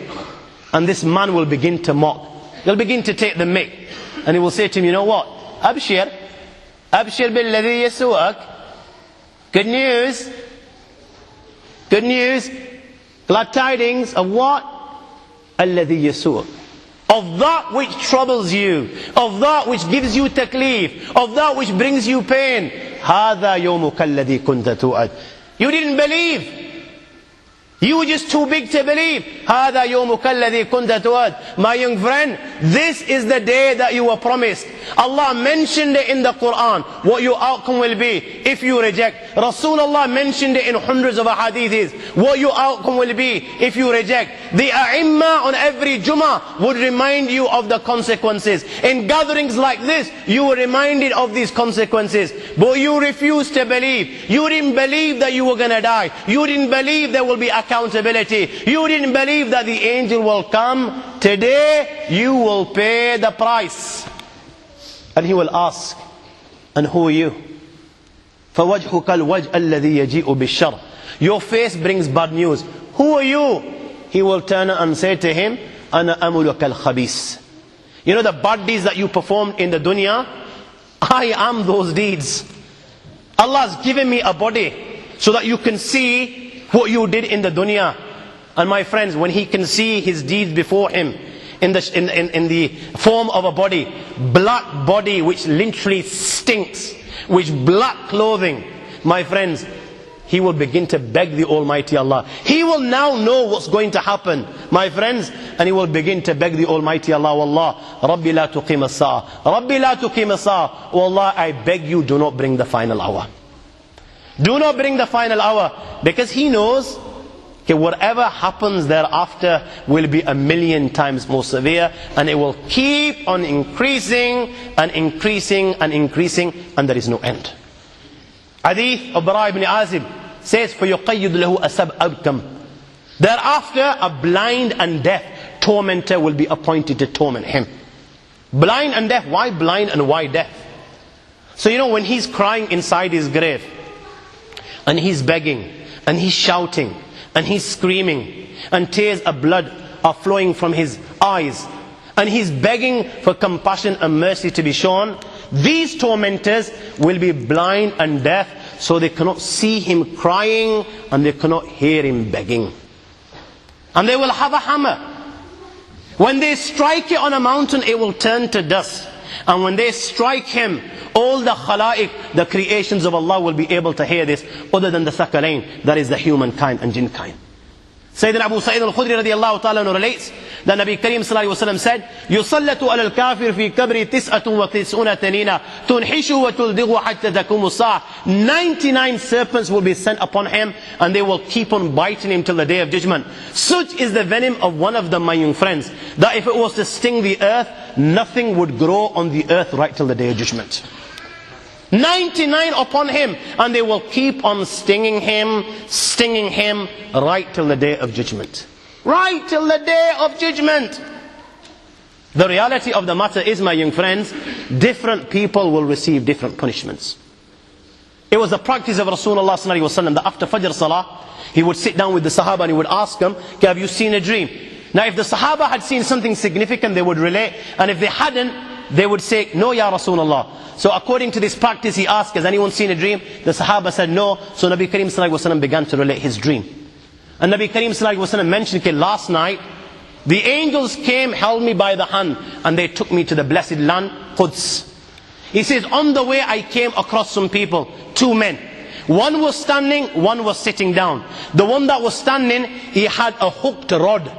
and this man will begin to mock. He'll begin to take the mick, and he will say to him, you know what? Abshir billadhi yasu'ak. Good news. Good news. Glad tidings of what? Alladhi yasu'ak. Of that which troubles you, of that which gives you taklif, of that which brings you pain. Hada yawmuka alladhi kunta tu'ad. You didn't believe. You were just too big to believe. هذا يومك الذي كنت توعد. My young friend, this is the day that you were promised. Allah mentioned it in the Quran, what your outcome will be if you reject. Rasulullah mentioned it in hundreds of hadiths, what your outcome will be if you reject. The A'imma on every Jummah would remind you of the consequences. In gatherings like this, you were reminded of these consequences. But you refused to believe. You didn't believe that you were going to die. You didn't believe there will be accountability. You didn't believe that the angel will come. Today, you will pay the price. And he will ask, and who are you? فَوَجْهُكَ الْوَجْءَ الَّذِي يَجِيءُ بِالشَّرِّ. Your face brings bad news. Who are you? He will turn and say to him, أَنَا أَمُلُكَ الْخَبِيثِ. You know the bad deeds that you performed in the dunya? I am those deeds. Allah has given me a body so that you can see what you did in the dunya. And my friends, when he can see his deeds before him in the form of a body, black body which literally stinks, which black clothing, my friends, he will begin to beg the Almighty Allah. He will now know what's going to happen, my friends, and he will begin to beg the Almighty Allah, Wallah, Rabbi la tuqim as-sa'a, Rabbi la tuqim as-sa'a. Oh Allah, I beg you, do not bring the final hour. Do not bring the final hour, because he knows that whatever happens thereafter will be 1,000,000 times more severe, and it will keep on increasing and increasing and increasing, and there is no end. Hadith of Bara ibn Azib says, فَيُقَيِّدُ لَهُ أَسَبْ أَبْكَمْ. Thereafter, a blind and deaf tormentor will be appointed to torment him. Blind and deaf. Why blind and why deaf? So you know, when he's crying inside his grave, and he's begging, and he's shouting, and he's screaming, and tears of blood are flowing from his eyes, and he's begging for compassion and mercy to be shown, these tormentors will be blind and deaf, so they cannot see him crying, and they cannot hear him begging. And they will have a hammer. When they strike it on a mountain, it will turn to dust. And when they strike him, all the khalaiq, the creations of Allah, will be able to hear this, other than the thaqalain, that is the humankind and jinn kind. Sayyidina Abu Sa'id al-Khudri radiallahu ta'ala relates that Nabi Kareem sallallahu alaihi wasallam said, يُصَلَّةُ عَلَى الْكَافِرِ فِي كَبْرِ تِسْعَةٌ وَتِسْعُونَ تَنِينًا تُنْحِشُ وَتُلْدِغُ حَتَّى تَقُومُ السَّاعَةُ. 99 serpents will be sent upon him, and they will keep on biting him till the day of judgment. Such is the venom of one of them, my young friends, that if it was to sting the earth, nothing would grow on the earth right till the day of judgment. 99 upon him, and they will keep on stinging him right till the day of judgment. Right till the day of judgment. The reality of the matter is, my young friends, different people will receive different punishments. It was the practice of Rasulullah sallallahu alaihi wasallam that after Fajr Salah, he would sit down with the Sahaba and he would ask them, okay, have you seen a dream? Now if the Sahaba had seen something significant, they would relate, and if they hadn't, they would say, no, Ya Rasulullah. So according to this practice, he asked, has anyone seen a dream? The Sahaba said no. So Nabi Kareem sallallahu alaihi wasallam began to relate his dream. And Nabi Kareem sallallahu alaihi wasallam mentioned, okay, last night, the angels came, held me by the hand, and they took me to the blessed land, Quds. He says, on the way I came across some people, two men. One was standing, one was sitting down. The one that was standing, he had a hooked rod.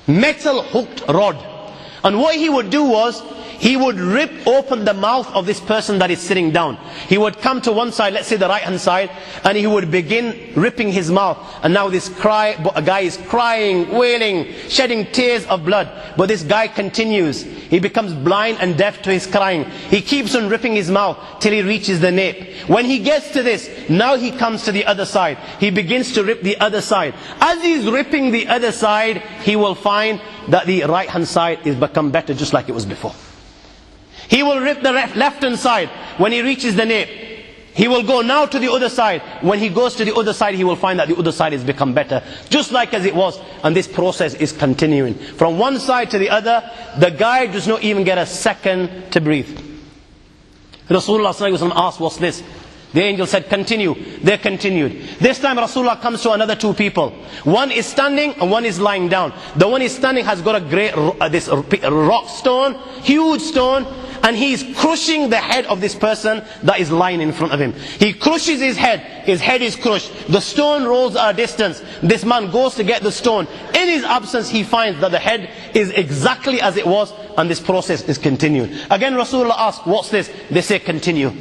Metal hooked rod. And what he would do was, he would rip open the mouth of this person that is sitting down. He would come to one side, let's say the right hand side, and he would begin ripping his mouth. And now this a guy is crying, wailing, shedding tears of blood. But this guy continues. He becomes blind and deaf to his crying. He keeps on ripping his mouth till he reaches the nape. When he gets to this, now he comes to the other side. He begins to rip the other side. As he's ripping the other side, he will find that the right hand side is become better just like it was before. He will rip the left hand side. When he reaches the nape, he will go now to the other side. When he goes to the other side, he will find that the other side has become better, just like as it was. And this process is continuing from one side to the other. The guy does not even get a second to breathe. Rasulullah sallallahu alaihi wasallam asked, what's this? The angel said, continue. They continued. This time Rasulullah comes to another two people. One is standing and one is lying down. The one is standing has got a great this rock stone, huge stone, and he is crushing the head of this person that is lying in front of him. He crushes his head is crushed. The stone rolls a distance. This man goes to get the stone. In his absence, he finds that the head is exactly as it was, and this process is continuing. Again Rasulullah asked, what's this? They say, continue.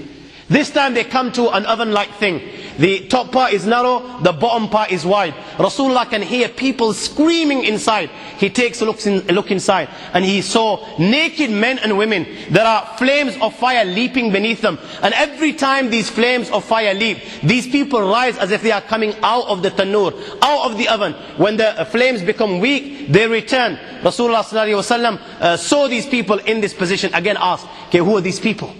This time they come to an oven-like thing. The top part is narrow, the bottom part is wide. Rasulullah can hear people screaming inside. He takes a look inside, and he saw naked men and women. There are flames of fire leaping beneath them. And every time these flames of fire leap, these people rise as if they are coming out of the tanur, out of the oven. When the flames become weak, they return. Rasulullah sallallahu alaihi wasallam saw these people in this position. Again asked, okay, who are these people?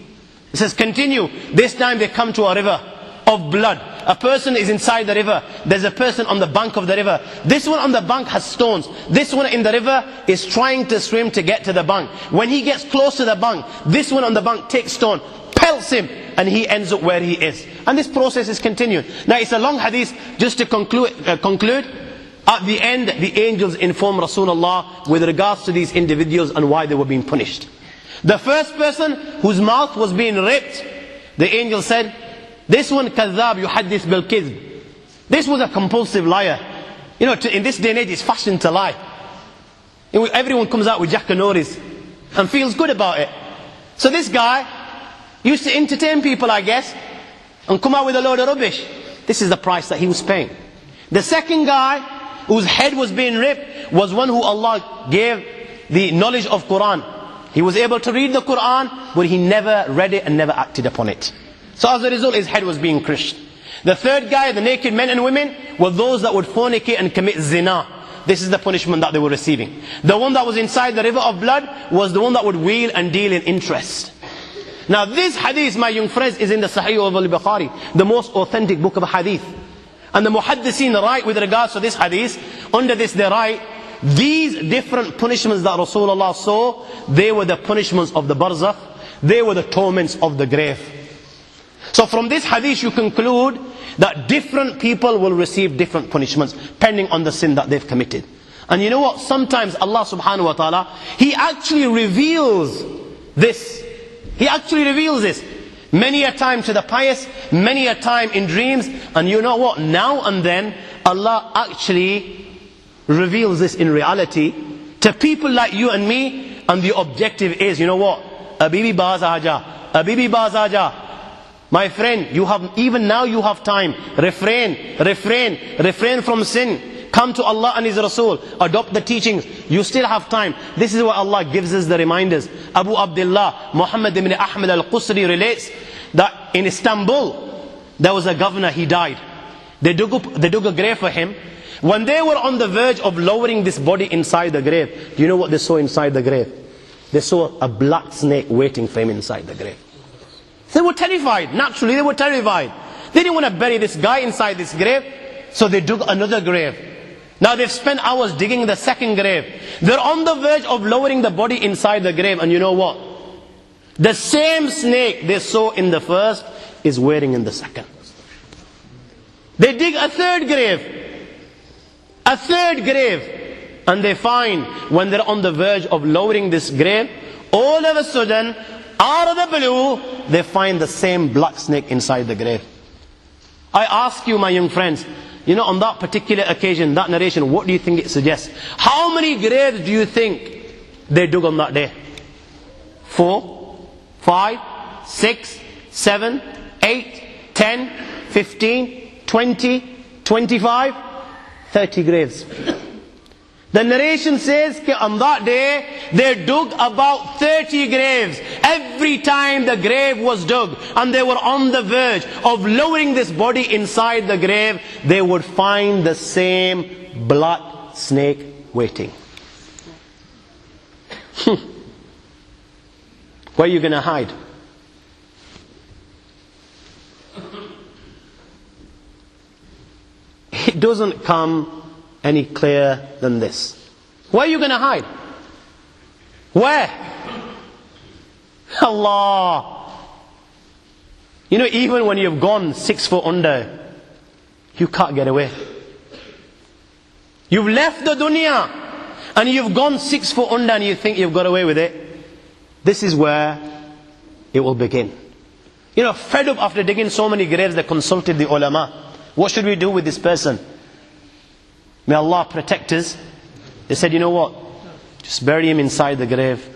He says, continue. This time they come to a river of blood. A person is inside the river. There's a person on the bank of the river. This one on the bank has stones. This one in the river is trying to swim to get to the bank. When he gets close to the bank, this one on the bank takes stone, pelts him, and he ends up where he is. And this process is continued. Now it's a long hadith. Just to conclude, at the end, the angels inform Rasulullah with regards to these individuals and why they were being punished. The first person whose mouth was being ripped, the angel said, this one kadhab yuhaddith bil kidhb. This was a compulsive liar. You know, in this day and age, it's fashion to lie. Everyone comes out with jackanories and feels good about it. So this guy used to entertain people, I guess, and come out with a load of rubbish. This is the price that he was paying. The second guy whose head was being ripped was one who Allah gave the knowledge of Quran. He was able to read the Quran, but he never read it and never acted upon it. So as a result, his head was being crushed. The third guy, the naked men and women, were those that would fornicate and commit zina. This is the punishment that they were receiving. The one that was inside the river of blood was the one that would wheel and deal in interest. Now this hadith, my young friends, is in the Sahih of al-Bukhari, the most authentic book of hadith. And the muhaddithin write with regards to this hadith, under this they write, these different punishments that Rasulullah saw, they were the punishments of the barzakh, they were the torments of the grave. So from this hadith you conclude that different people will receive different punishments depending on the sin that they've committed. And you know what? Sometimes Allah subhanahu wa ta'ala, He actually reveals this. He actually reveals this. Many a time to the pious, many a time in dreams. And you know what? Now and then Allah actually reveals this in reality to people like you and me, and the objective is, you know what? Abibi baaz aaja, Abibi baaz aaja. My friend, even now you have time. Refrain from sin. Come to Allah and His Rasul. Adopt the teachings. You still have time. This is why Allah gives us the reminders. Abu Abdullah Muhammad ibn Ahmed al-Qusri relates that in Istanbul, there was a governor, he died. They dug a grave for him. When they were on the verge of lowering this body inside the grave, do you know what they saw inside the grave? They saw a black snake waiting for him inside the grave. They were terrified. Naturally, they were terrified. They didn't want to bury this guy inside this grave, so they dug another grave. Now they've spent hours digging the second grave. They're on the verge of lowering the body inside the grave, and you know what? The same snake they saw in the first is waiting in the second. They dig a third grave, and they find when they're on the verge of lowering this grave, all of a sudden, out of the blue, they find the same black snake inside the grave. I ask you, my young friends, you know, on that particular occasion, that narration, what do you think it suggests? How many graves do you think they dug on that day? 4, 5, 6, 7, 8, 10, 15, 20, 25, 30 graves. The narration says that on that day, they dug about 30 graves. Every time the grave was dug, and they were on the verge of lowering this body inside the grave, they would find the same black snake waiting. Where are you going to hide? It doesn't come any clearer than this. Where are you going to hide? Where? Allah. You know, even when you've gone 6 foot under, you can't get away. You've left the dunya and you've gone 6 foot under and you think you've got away with it. This is where it will begin. You know, fed up after digging so many graves, they consulted the ulama. What should we do with this person? May Allah protect us. They said, you know what? Just bury him inside the grave.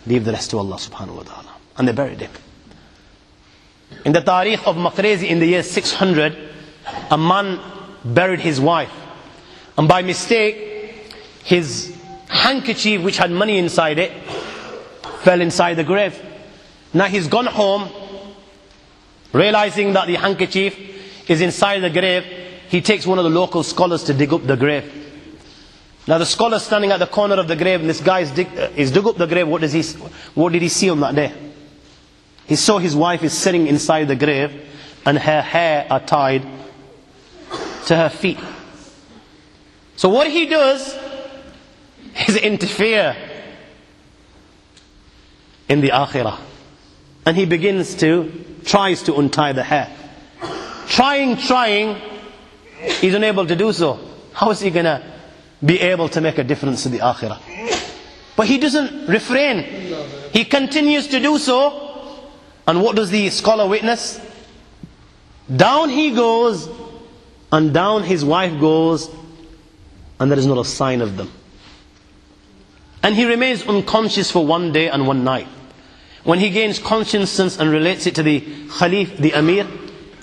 Leave the rest to Allah subhanahu wa ta'ala. And they buried him. In the Tariq of Maqrezi in the year 600, a man buried his wife. And by mistake, his handkerchief, which had money inside it, fell inside the grave. Now he's gone home, realizing that the handkerchief is inside the grave. He takes one of the local scholars to dig up the grave. Now the scholar standing at the corner of the grave, and this guy is dug up the grave. What did he see on that day? He saw his wife is sitting inside the grave, and her hair are tied to her feet. So what he does is interfere in the akhirah, and he tries to untie the hair. Trying, he's unable to do so. How is he going to be able to make a difference to the akhirah? But he doesn't refrain. He continues to do so. And what does the scholar witness? Down he goes, and down his wife goes, and there is not a sign of them. And he remains unconscious for 1 day and 1 night. When he gains consciousness and relates it to the Khalif, the Amir,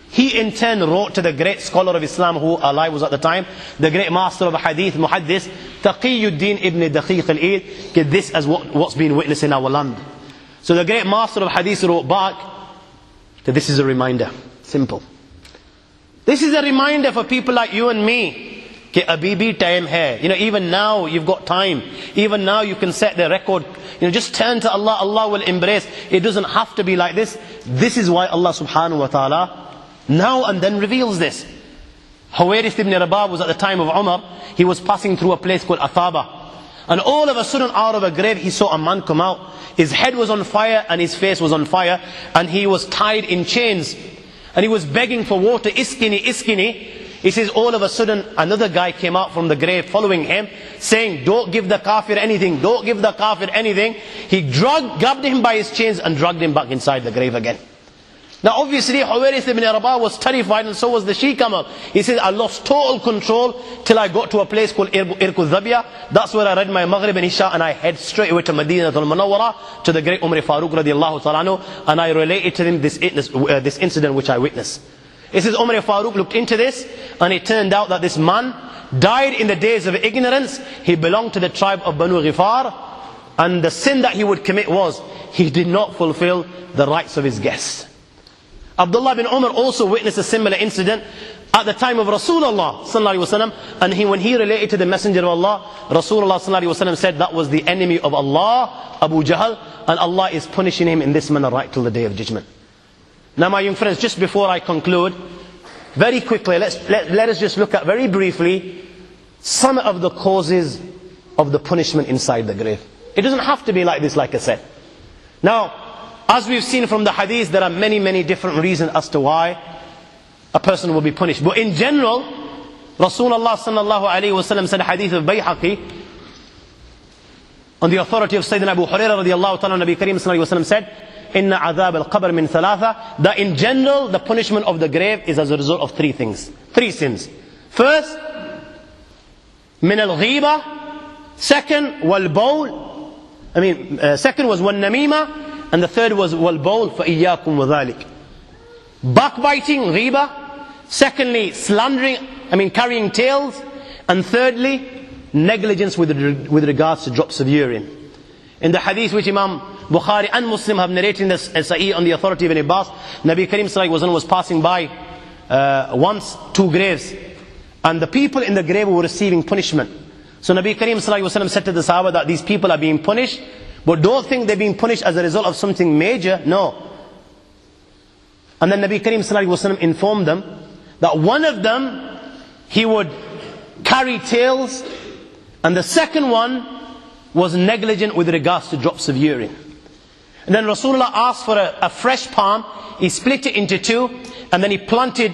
he in turn wrote to the great scholar of Islam who alive was at the time, the great master of hadith, Muhaddis, Taqiyuddin ibn Daqiq al-Eid, this is what's been witnessed in our land. So the great master of hadith wrote back that this is a reminder. Simple. This is a reminder for people like you and me. That abhi time hai. You know, even now you've got time. Even now you can set the record. You know, just turn to Allah. Allah will embrace. It doesn't have to be like this. This is why Allah subhanahu wa ta'ala now and then reveals this. Huwayrith ibn Rabab was at the time of Umar. He was passing through a place called Athaba. And all of a sudden out of a grave he saw a man come out. His head was on fire and his face was on fire. And he was tied in chains. And he was begging for water. Iskini, iskini. He says all of a sudden another guy came out from the grave following him, saying, don't give the kafir anything. Don't give the kafir anything. He grabbed him by his chains and dragged him back inside the grave again. Now obviously Huwayrith ibn Rabah was terrified, and so was the she camel. He said, I lost total control till I got to a place called Irku Dhabia. That's where I read my Maghrib and Isha, and I head straight away to Madinah al-Munawwara, to the great Umar Farooq radiallahu ta'ala anhu, and I related to him this incident which I witnessed. It says Umar Farooq looked into this, and it turned out that this man died in the days of ignorance. He belonged to the tribe of Banu Ghifar, and the sin that he would commit was he did not fulfill the rights of his guests. Abdullah bin Umar also witnessed a similar incident at the time of Rasulullah sallallahu alaihi wasallam, and when he related to the Messenger of Allah, Rasulullah sallallahu alaihi wasallam said that was the enemy of Allah, Abu Jahl, and Allah is punishing him in this manner right till the day of judgment. Now my young friends, just before I conclude, very quickly let us just look at very briefly some of the causes of the punishment inside the grave. It doesn't have to be like this, like I said. Now, as we've seen from the hadith, there are many different reasons as to why a person will be punished. But in general, Rasulullah sallallahu alayhi wa sallam said, hadith of Bayhaqi, on the authority of Sayyidina Abu Hurairah radiallahu ta'ala, Nabi Kareem sallallahu alayhi wa sallam said, Inna adhab al-qabr min thalatha, that in general the punishment of the grave is as a result of three things, three sins. First, min al-ghiba. Second, wal-bawl. Second was wal-namima. And the third was wal-bawl, فَإِيَّاكُمْ وَذَلِكَ. Backbiting, ghiba. Secondly, slandering, carrying tales. And thirdly, negligence with regards to drops of urine. In the hadith which Imam Bukhari and Muslim have narrated in the Sahih on the authority of Ibn Abbas, Nabi Kareem sallallahu alaihi wasallam was passing by once two graves, and the people in the grave were receiving punishment. So Nabi Kareem sallallahu alaihi wasallam said to the Sahaba that these people are being punished, but don't think they're being punished as a result of something major, no. And then Nabi Kareem sallallahu alaihi wasallam informed them that one of them, he would carry tales, and the second one was negligent with regards to drops of urine. And then Rasulullah asked for a fresh palm. He split it into two, and then he planted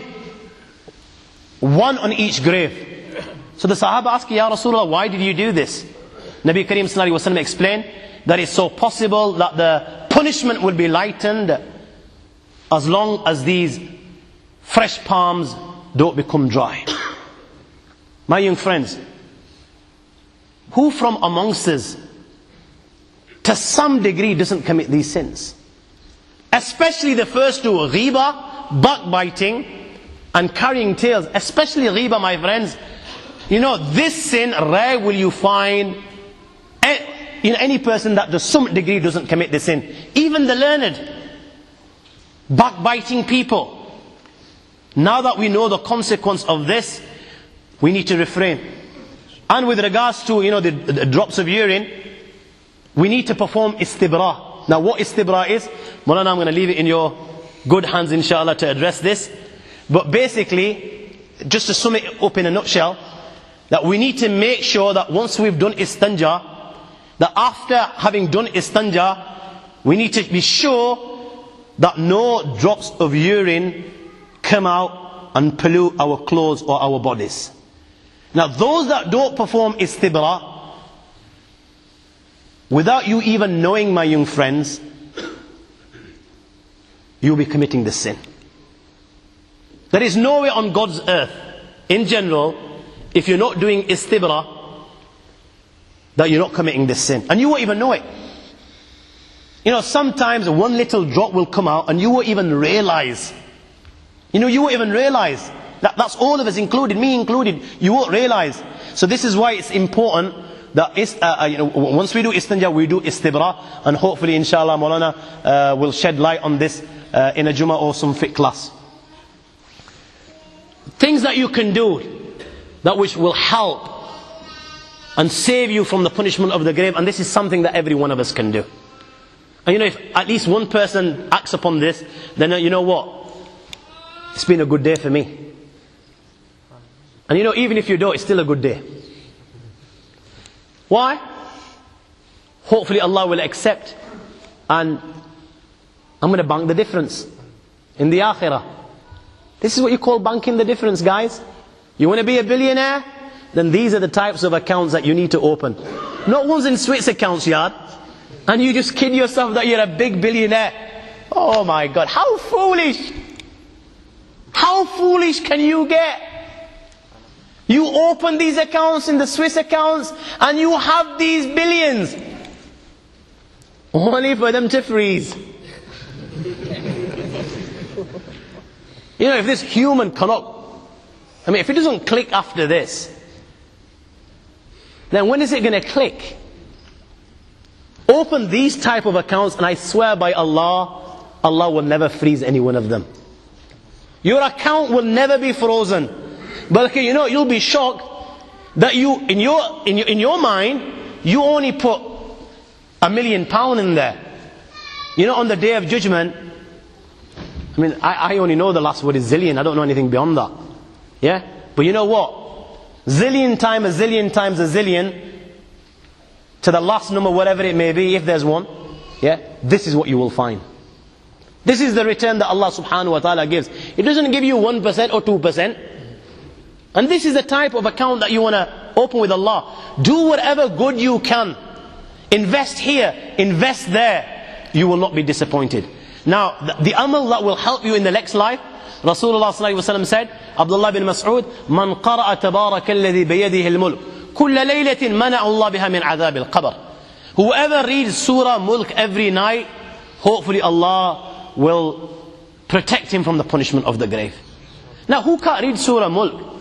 one on each grave. So the Sahaba asked, Ya Rasulullah, why did you do this? Nabi Kareem sallallahu alaihi wasallam explained that it's so possible that the punishment will be lightened as long as these fresh palms don't become dry. My young friends, who from amongst us to some degree doesn't commit these sins? Especially the first two, ghiba, backbiting, and carrying tales. Especially ghiba, my friends. You know, this sin, rare will you find in any person that to some degree doesn't commit the sin. Even the learned, backbiting people. Now that we know the consequence of this, we need to refrain. And with regards to, the drops of urine, we need to perform istibra. Now what istibra is, Maulana, I'm going to leave it in your good hands inshallah to address this. But basically, just to sum it up in a nutshell, that we need to make sure that once we've done istanja, that after having done istanja, we need to be sure that no drops of urine come out and pollute our clothes or our bodies. Now those that don't perform istibra, without you even knowing, my young friends, you'll be committing this sin. There is nowhere on God's earth, in general, if you're not doing istibra, that you're not committing this sin. And you won't even know it. Sometimes one little drop will come out and you won't even realize. You won't even realize. That's all of us included, me included. You won't realize. So this is why it's important that once we do istanja, we do istibra. And hopefully, inshallah, Maulana will shed light on this in a Jummah or some fiqh class. Things that you can do, that which will help and save you from the punishment of the grave. And this is something that every one of us can do. And if at least one person acts upon this, then you know what? It's been a good day for me. And even if you don't, it's still a good day. Why? Hopefully Allah will accept, and I'm going to bank the difference in the akhirah. This is what you call banking the difference, guys. You want to be a billionaire? Then these are the types of accounts that you need to open. Not ones in Swiss accounts, yard. And you just kid yourself that you're a big billionaire. Oh my God, how foolish! How foolish can you get? You open these accounts in the Swiss accounts and you have these billions. Only for them to freeze. You know, if this human cannot, if it doesn't click after this, then when is it going to click? Open these type of accounts and I swear by Allah, Allah will never freeze any one of them. Your account will never be frozen. But okay, you know, you'll be shocked that you, in your mind, you only put £1 million in there. You know, on the day of judgment, I only know the last word is zillion. I don't know anything beyond that. Yeah? But you know what? Zillion times a zillion times a zillion, to the last number, whatever it may be, if there's one, yeah, this is what you will find. This is the return that Allah subhanahu wa ta'ala gives. It doesn't give you 1% or 2%. And this is the type of account that you want to open with Allah. Do whatever good you can. Invest here, invest there. You will not be disappointed. Now, the amal that will help you in the next life, Rasulullah sallallahu alaihi wasallam said, Abdullah bin Mas'ud, Man qara'a tabaraka alladhi biyadihi al-mulk, kulla laylatin mana'u Allah biha min adhab al-qabr. Whoever reads Surah Mulk every night, hopefully Allah will protect him from the punishment of the grave. Now, who can't read Surah Mulk?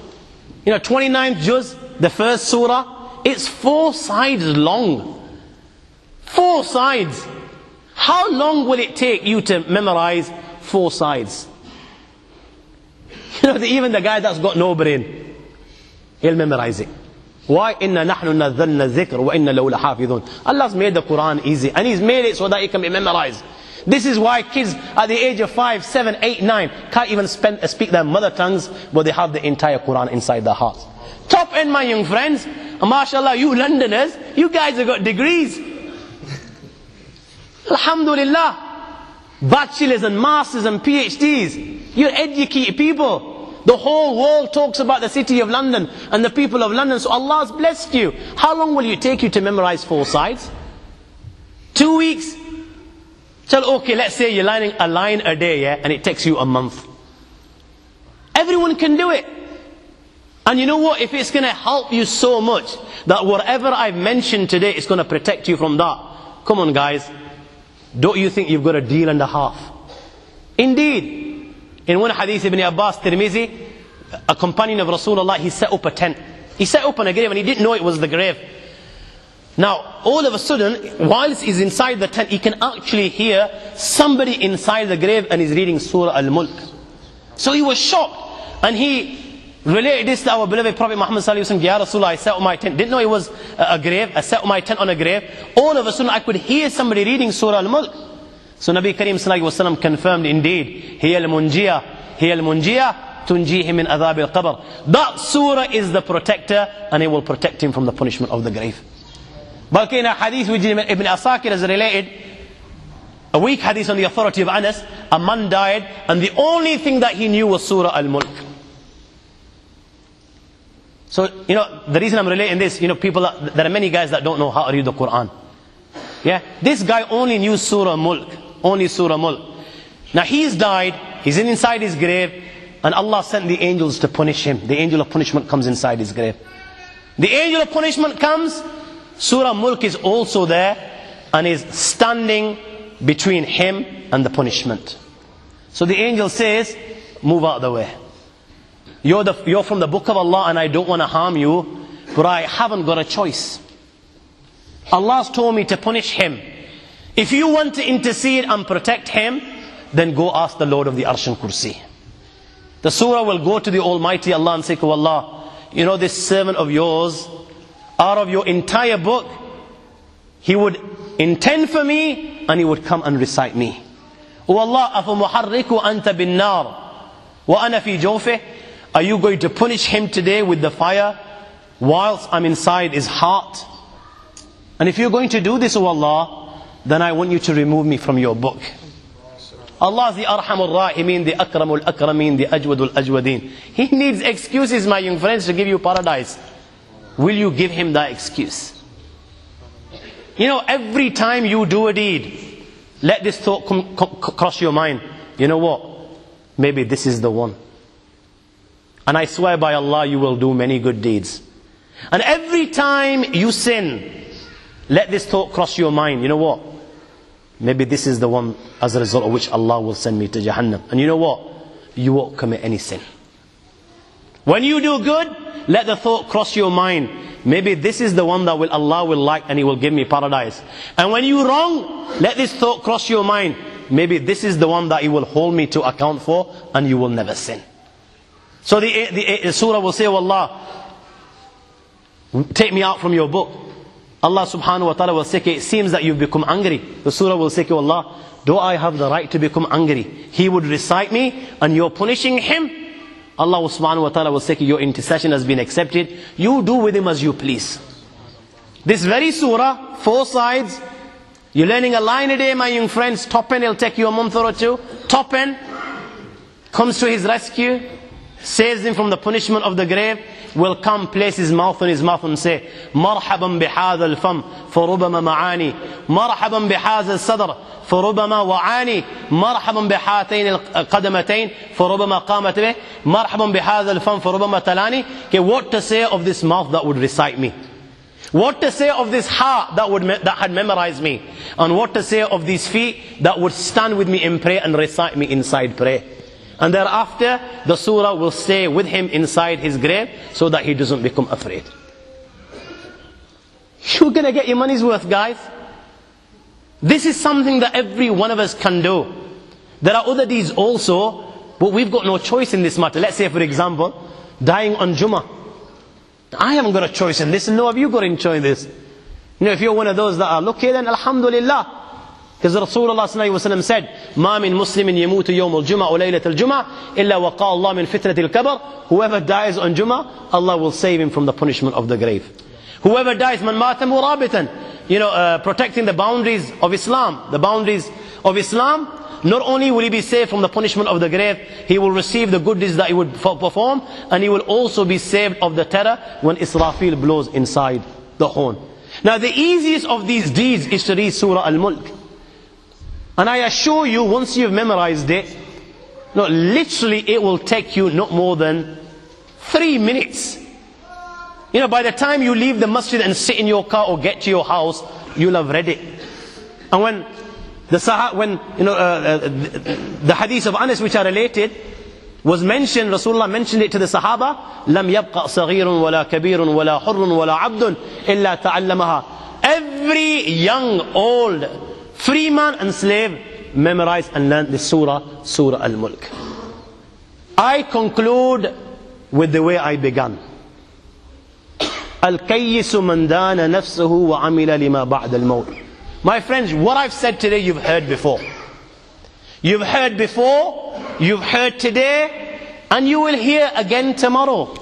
You know, 29th juz, the first surah, it's 4 sides long. 4 sides. How long will it take you to memorize 4 sides? You know, even the guy that's got no brain, he'll memorize it. Why? إِنَّا نَحْنُ نَزَّلْنَا الذِّكْرَ وَإِنَّا لَهُ لَحَافِظُونَ. Allah's made the Quran easy, and He's made it so that it can be memorized. This is why kids at the age of 5, 7, 8, 9 can't even speak their mother tongues, but they have the entire Quran inside their hearts. Top end, my young friends. And mashallah, you Londoners, you guys have got degrees. Alhamdulillah. Bachelors and masters and PhDs. You're educated people. The whole world talks about the city of London and the people of London. So Allah's blessed you. How long will it take you to memorize 4 sides? 2 weeks? So okay, let's say you're learning a line a day, yeah, and it takes you a month. Everyone can do it. And you know what? If it's going to help you so much that whatever I've mentioned today is going to protect you from that, come on guys, don't you think you've got a deal and a half? Indeed, in one hadith Ibn Abbas Tirmizi, a companion of Rasulullah, he set up a tent. He set up on a grave and he didn't know it was the grave. Now, all of a sudden, whilst he's inside the tent, he can actually hear somebody inside the grave and he's reading Surah Al-Mulk. So he was shocked. And he related this to our beloved Prophet Muhammad sallallahu alaihi wasallam. Ya Rasulullah, I set up my tent. Didn't know it was a grave. I set up my tent on a grave. All of a sudden, I could hear somebody reading Surah Al-Mulk. So Nabi Kareem sallallahu alaihi wasallam confirmed, indeed, Hiya al-munjiyah tunjihi min adhab al-qabr. That surah is the protector, and it will protect him from the punishment of the grave. But in a hadith which Ibn Asakir has related, a weak hadith on the authority of Anas, a man died and the only thing that he knew was Surah Al-Mulk. So, you know, the reason I'm relating this, you know, there are many guys that don't know how to read the Quran. Yeah, this guy only knew Surah Mulk, only Surah Mulk. Now he's died, he's inside his grave, and Allah sent the angels to punish him. The angel of punishment comes inside his grave. The angel of punishment comes, Surah Mulk is also there and is standing between him and the punishment. So the angel says, move out of the way. You're from the book of Allah and I don't want to harm you, but I haven't got a choice. Allah's told me to punish him. If you want to intercede and protect him, then go ask the Lord of the Arsh and Kursi. The surah will go to the Almighty Allah and say, oh Allah, you know this servant of yours, out of your entire book, he would intend for me and he would come and recite me. Oh Allah, أَفَمُحَرِّكُ أَنْتَ بِالنَّارِ وَأَنَا فِي جَوْفِهِ. Are you going to punish him today with the fire whilst I'm inside his heart? And if you're going to do this, oh Allah, then I want you to remove me from your book. Allah is the Arhamul Rahimin, the Akramul Akramin, the Ajwadul Ajwadin. He needs excuses, my young friends, to give you paradise. Will you give him that excuse? You know, every time you do a deed, let this thought cross your mind. You know what? Maybe this is the one. And I swear by Allah, you will do many good deeds. And every time you sin, let this thought cross your mind. You know what? Maybe this is the one as a result of which Allah will send me to Jahannam. And you know what? You won't commit any sin. When you do good, let the thought cross your mind. Maybe this is the one that Allah will like and He will give me paradise. And when you wrong, let this thought cross your mind. Maybe this is the one that He will hold me to account for and you will never sin. So the surah will say, oh Allah, take me out from your book. Allah subhanahu wa ta'ala will say, it seems that you've become angry. The surah will say, oh Allah, do I have the right to become angry? He would recite me and you're punishing him. Allah subhanahu wa ta'ala will say, your intercession has been accepted. You do with him as you please. This very surah, 4 sides. You're learning a line a day, my young friends. Top end, it'll take you a month or two. Top end comes to his rescue, saves him from the punishment of the grave, will come, place his mouth on his mouth and say, Marhaban bihadha al-fam, farubama ma'ani. Marhaban bihadha al-sadr, farubama wa'ani. Marhaban bihatayn al-qadamatayn, farubama qamat bih. Marhaban bihadha al-fam, farubama talani. Okay, what to say of this mouth that would recite me? What to say of this heart that had memorized me? And what to say of these feet that would stand with me in prayer and recite me inside prayer? And thereafter, the surah will stay with him inside his grave so that he doesn't become afraid. You're going to get your money's worth, guys. This is something that every one of us can do. There are other deeds also, but we've got no choice in this matter. Let's say, for example, dying on Jummah. I haven't got a choice in this, and no of you got a choice in this. You know, if you're one of those that are lucky, then alhamdulillah. Because Rasulullah sallallahu alayhi wa sallam said, مَا مِن مُسْلِمٍ يَمُوتُ يَوْمُ الْجُمَعِ وَلَيْلَةَ الْجُمَعِ إِلَّا وَقَى اللَّهُ مِنْ فِتْنَةِ الْكَبَرِ. Whoever dies on Jummah, Allah will save him from the punishment of the grave. Whoever dies, مَنْ مَاتَ مُرَابِطًا, protecting the boundaries of Islam. The boundaries of Islam, not only will he be saved from the punishment of the grave, he will receive the good deeds that he would perform, and he will also be saved of the terror when Israfil blows inside the horn. Now the easiest of these deeds is to read Surah Al-Mulk. And I assure you, once you've memorized it, no, literally it will take you not more than 3 minutes. You know, by the time you leave the masjid and sit in your car or get to your house, you'll have read it. And when the hadith of Anas which are related was mentioned, Rasulullah mentioned it to the Sahaba, لَمْ يَبْقَ صَغِيرٌ وَلَا كَبِيرٌ وَلَا حُرٌّ وَلَا عَبْدٌ إِلَّا تَعَلَّمَهَا. Every young, old, free man and slave memorized and learned this surah, Surah Al-Mulk. I conclude with the way I began. Al-Kayyisu man dana nafsuhu wa amila lima ba'da al-mawt. My friends, what I've said today you've heard before. You've heard before, you've heard today, and you will hear again tomorrow.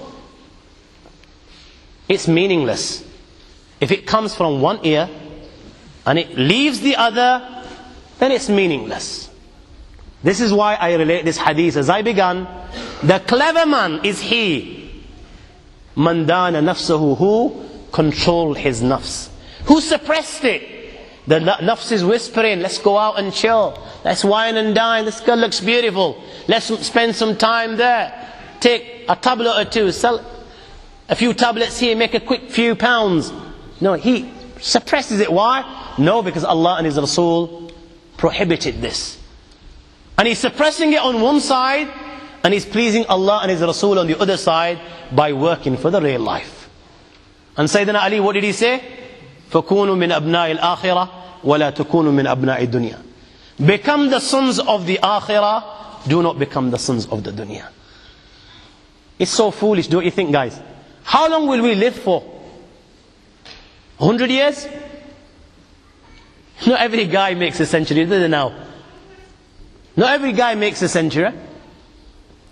It's meaningless. If it comes from one ear and it leaves the other, then it's meaningless. This is why I relate this hadith as I began. The clever man is he, man dana nafsahu, who controlled his nafs, who suppressed it. The nafs is whispering, let's go out and chill, let's wine and dine, this girl looks beautiful, let's spend some time there, take a tablet or two, sell a few tablets here, make a quick few pounds. No, he suppresses it. Why? No, because Allah and His Rasul prohibited this. And he's suppressing it on one side, and he's pleasing Allah and His Rasul on the other side by working for the real life. And Sayyidina Ali, what did he say? فَكُونُوا مِنْ أَبْنَاءِ الْآخِرَةِ وَلَا تَكُونُوا مِنْ أَبْنَاءِ الدُّنْيَا. Become the sons of the akhirah, do not become the sons of the dunya. It's so foolish, don't you think, guys? How long will we live for? 100 years? Not every guy makes a century, does it now? Not every guy makes a century.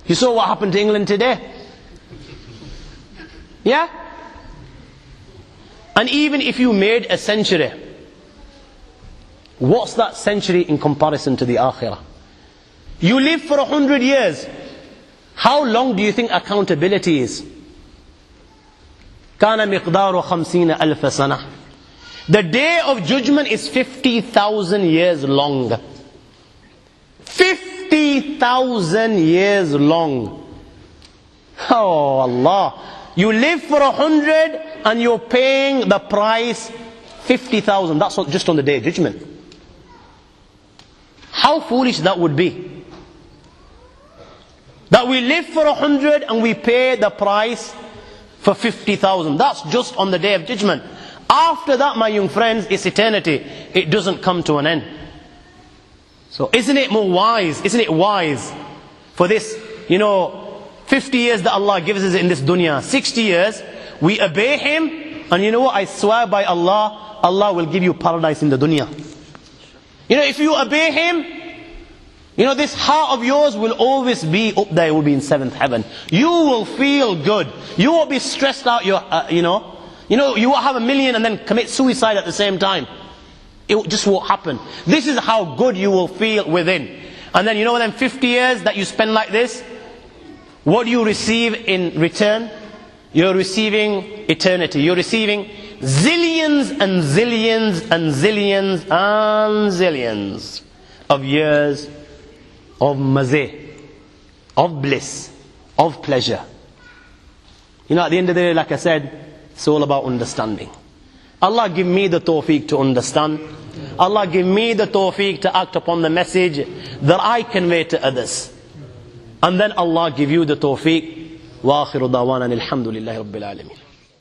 You saw what happened to England today. Yeah? And even if you made a century, what's that century in comparison to the akhirah? You live for 100 years. How long do you think accountability is? كان مقدار 50,000 سنة. The day of judgment is 50,000 years long. 50,000 years long. Oh Allah. You live for 100 and you're paying the price 50,000. That's just on the day of judgment. How foolish that would be. That we live for 100 and we pay the price for 50,000. That's just on the day of judgment. After that, my young friends, it's eternity. It doesn't come to an end. So isn't it more wise, isn't it wise for this, 50 years that Allah gives us in this dunya, 60 years, we obey Him, and you know what, I swear by Allah, Allah will give you paradise in the dunya. If you obey Him, this heart of yours will always be up there, it will be in 7th heaven. You will feel good. You won't be stressed out, you won't have 1 million and then commit suicide at the same time. It just won't happen. This is how good you will feel within. And then within 50 years that you spend like this, what do you receive in return? You're receiving eternity. You're receiving zillions and zillions and zillions and zillions of years of mazeh, of bliss, of pleasure. At the end of the day, like I said, it's all about understanding. Allah give me the tawfiq to understand. Allah give me the tawfiq to act upon the message that I convey to others. And then Allah give you the tawfiq. Wa akhiru dawana alhamdulillahi rabbil alameen.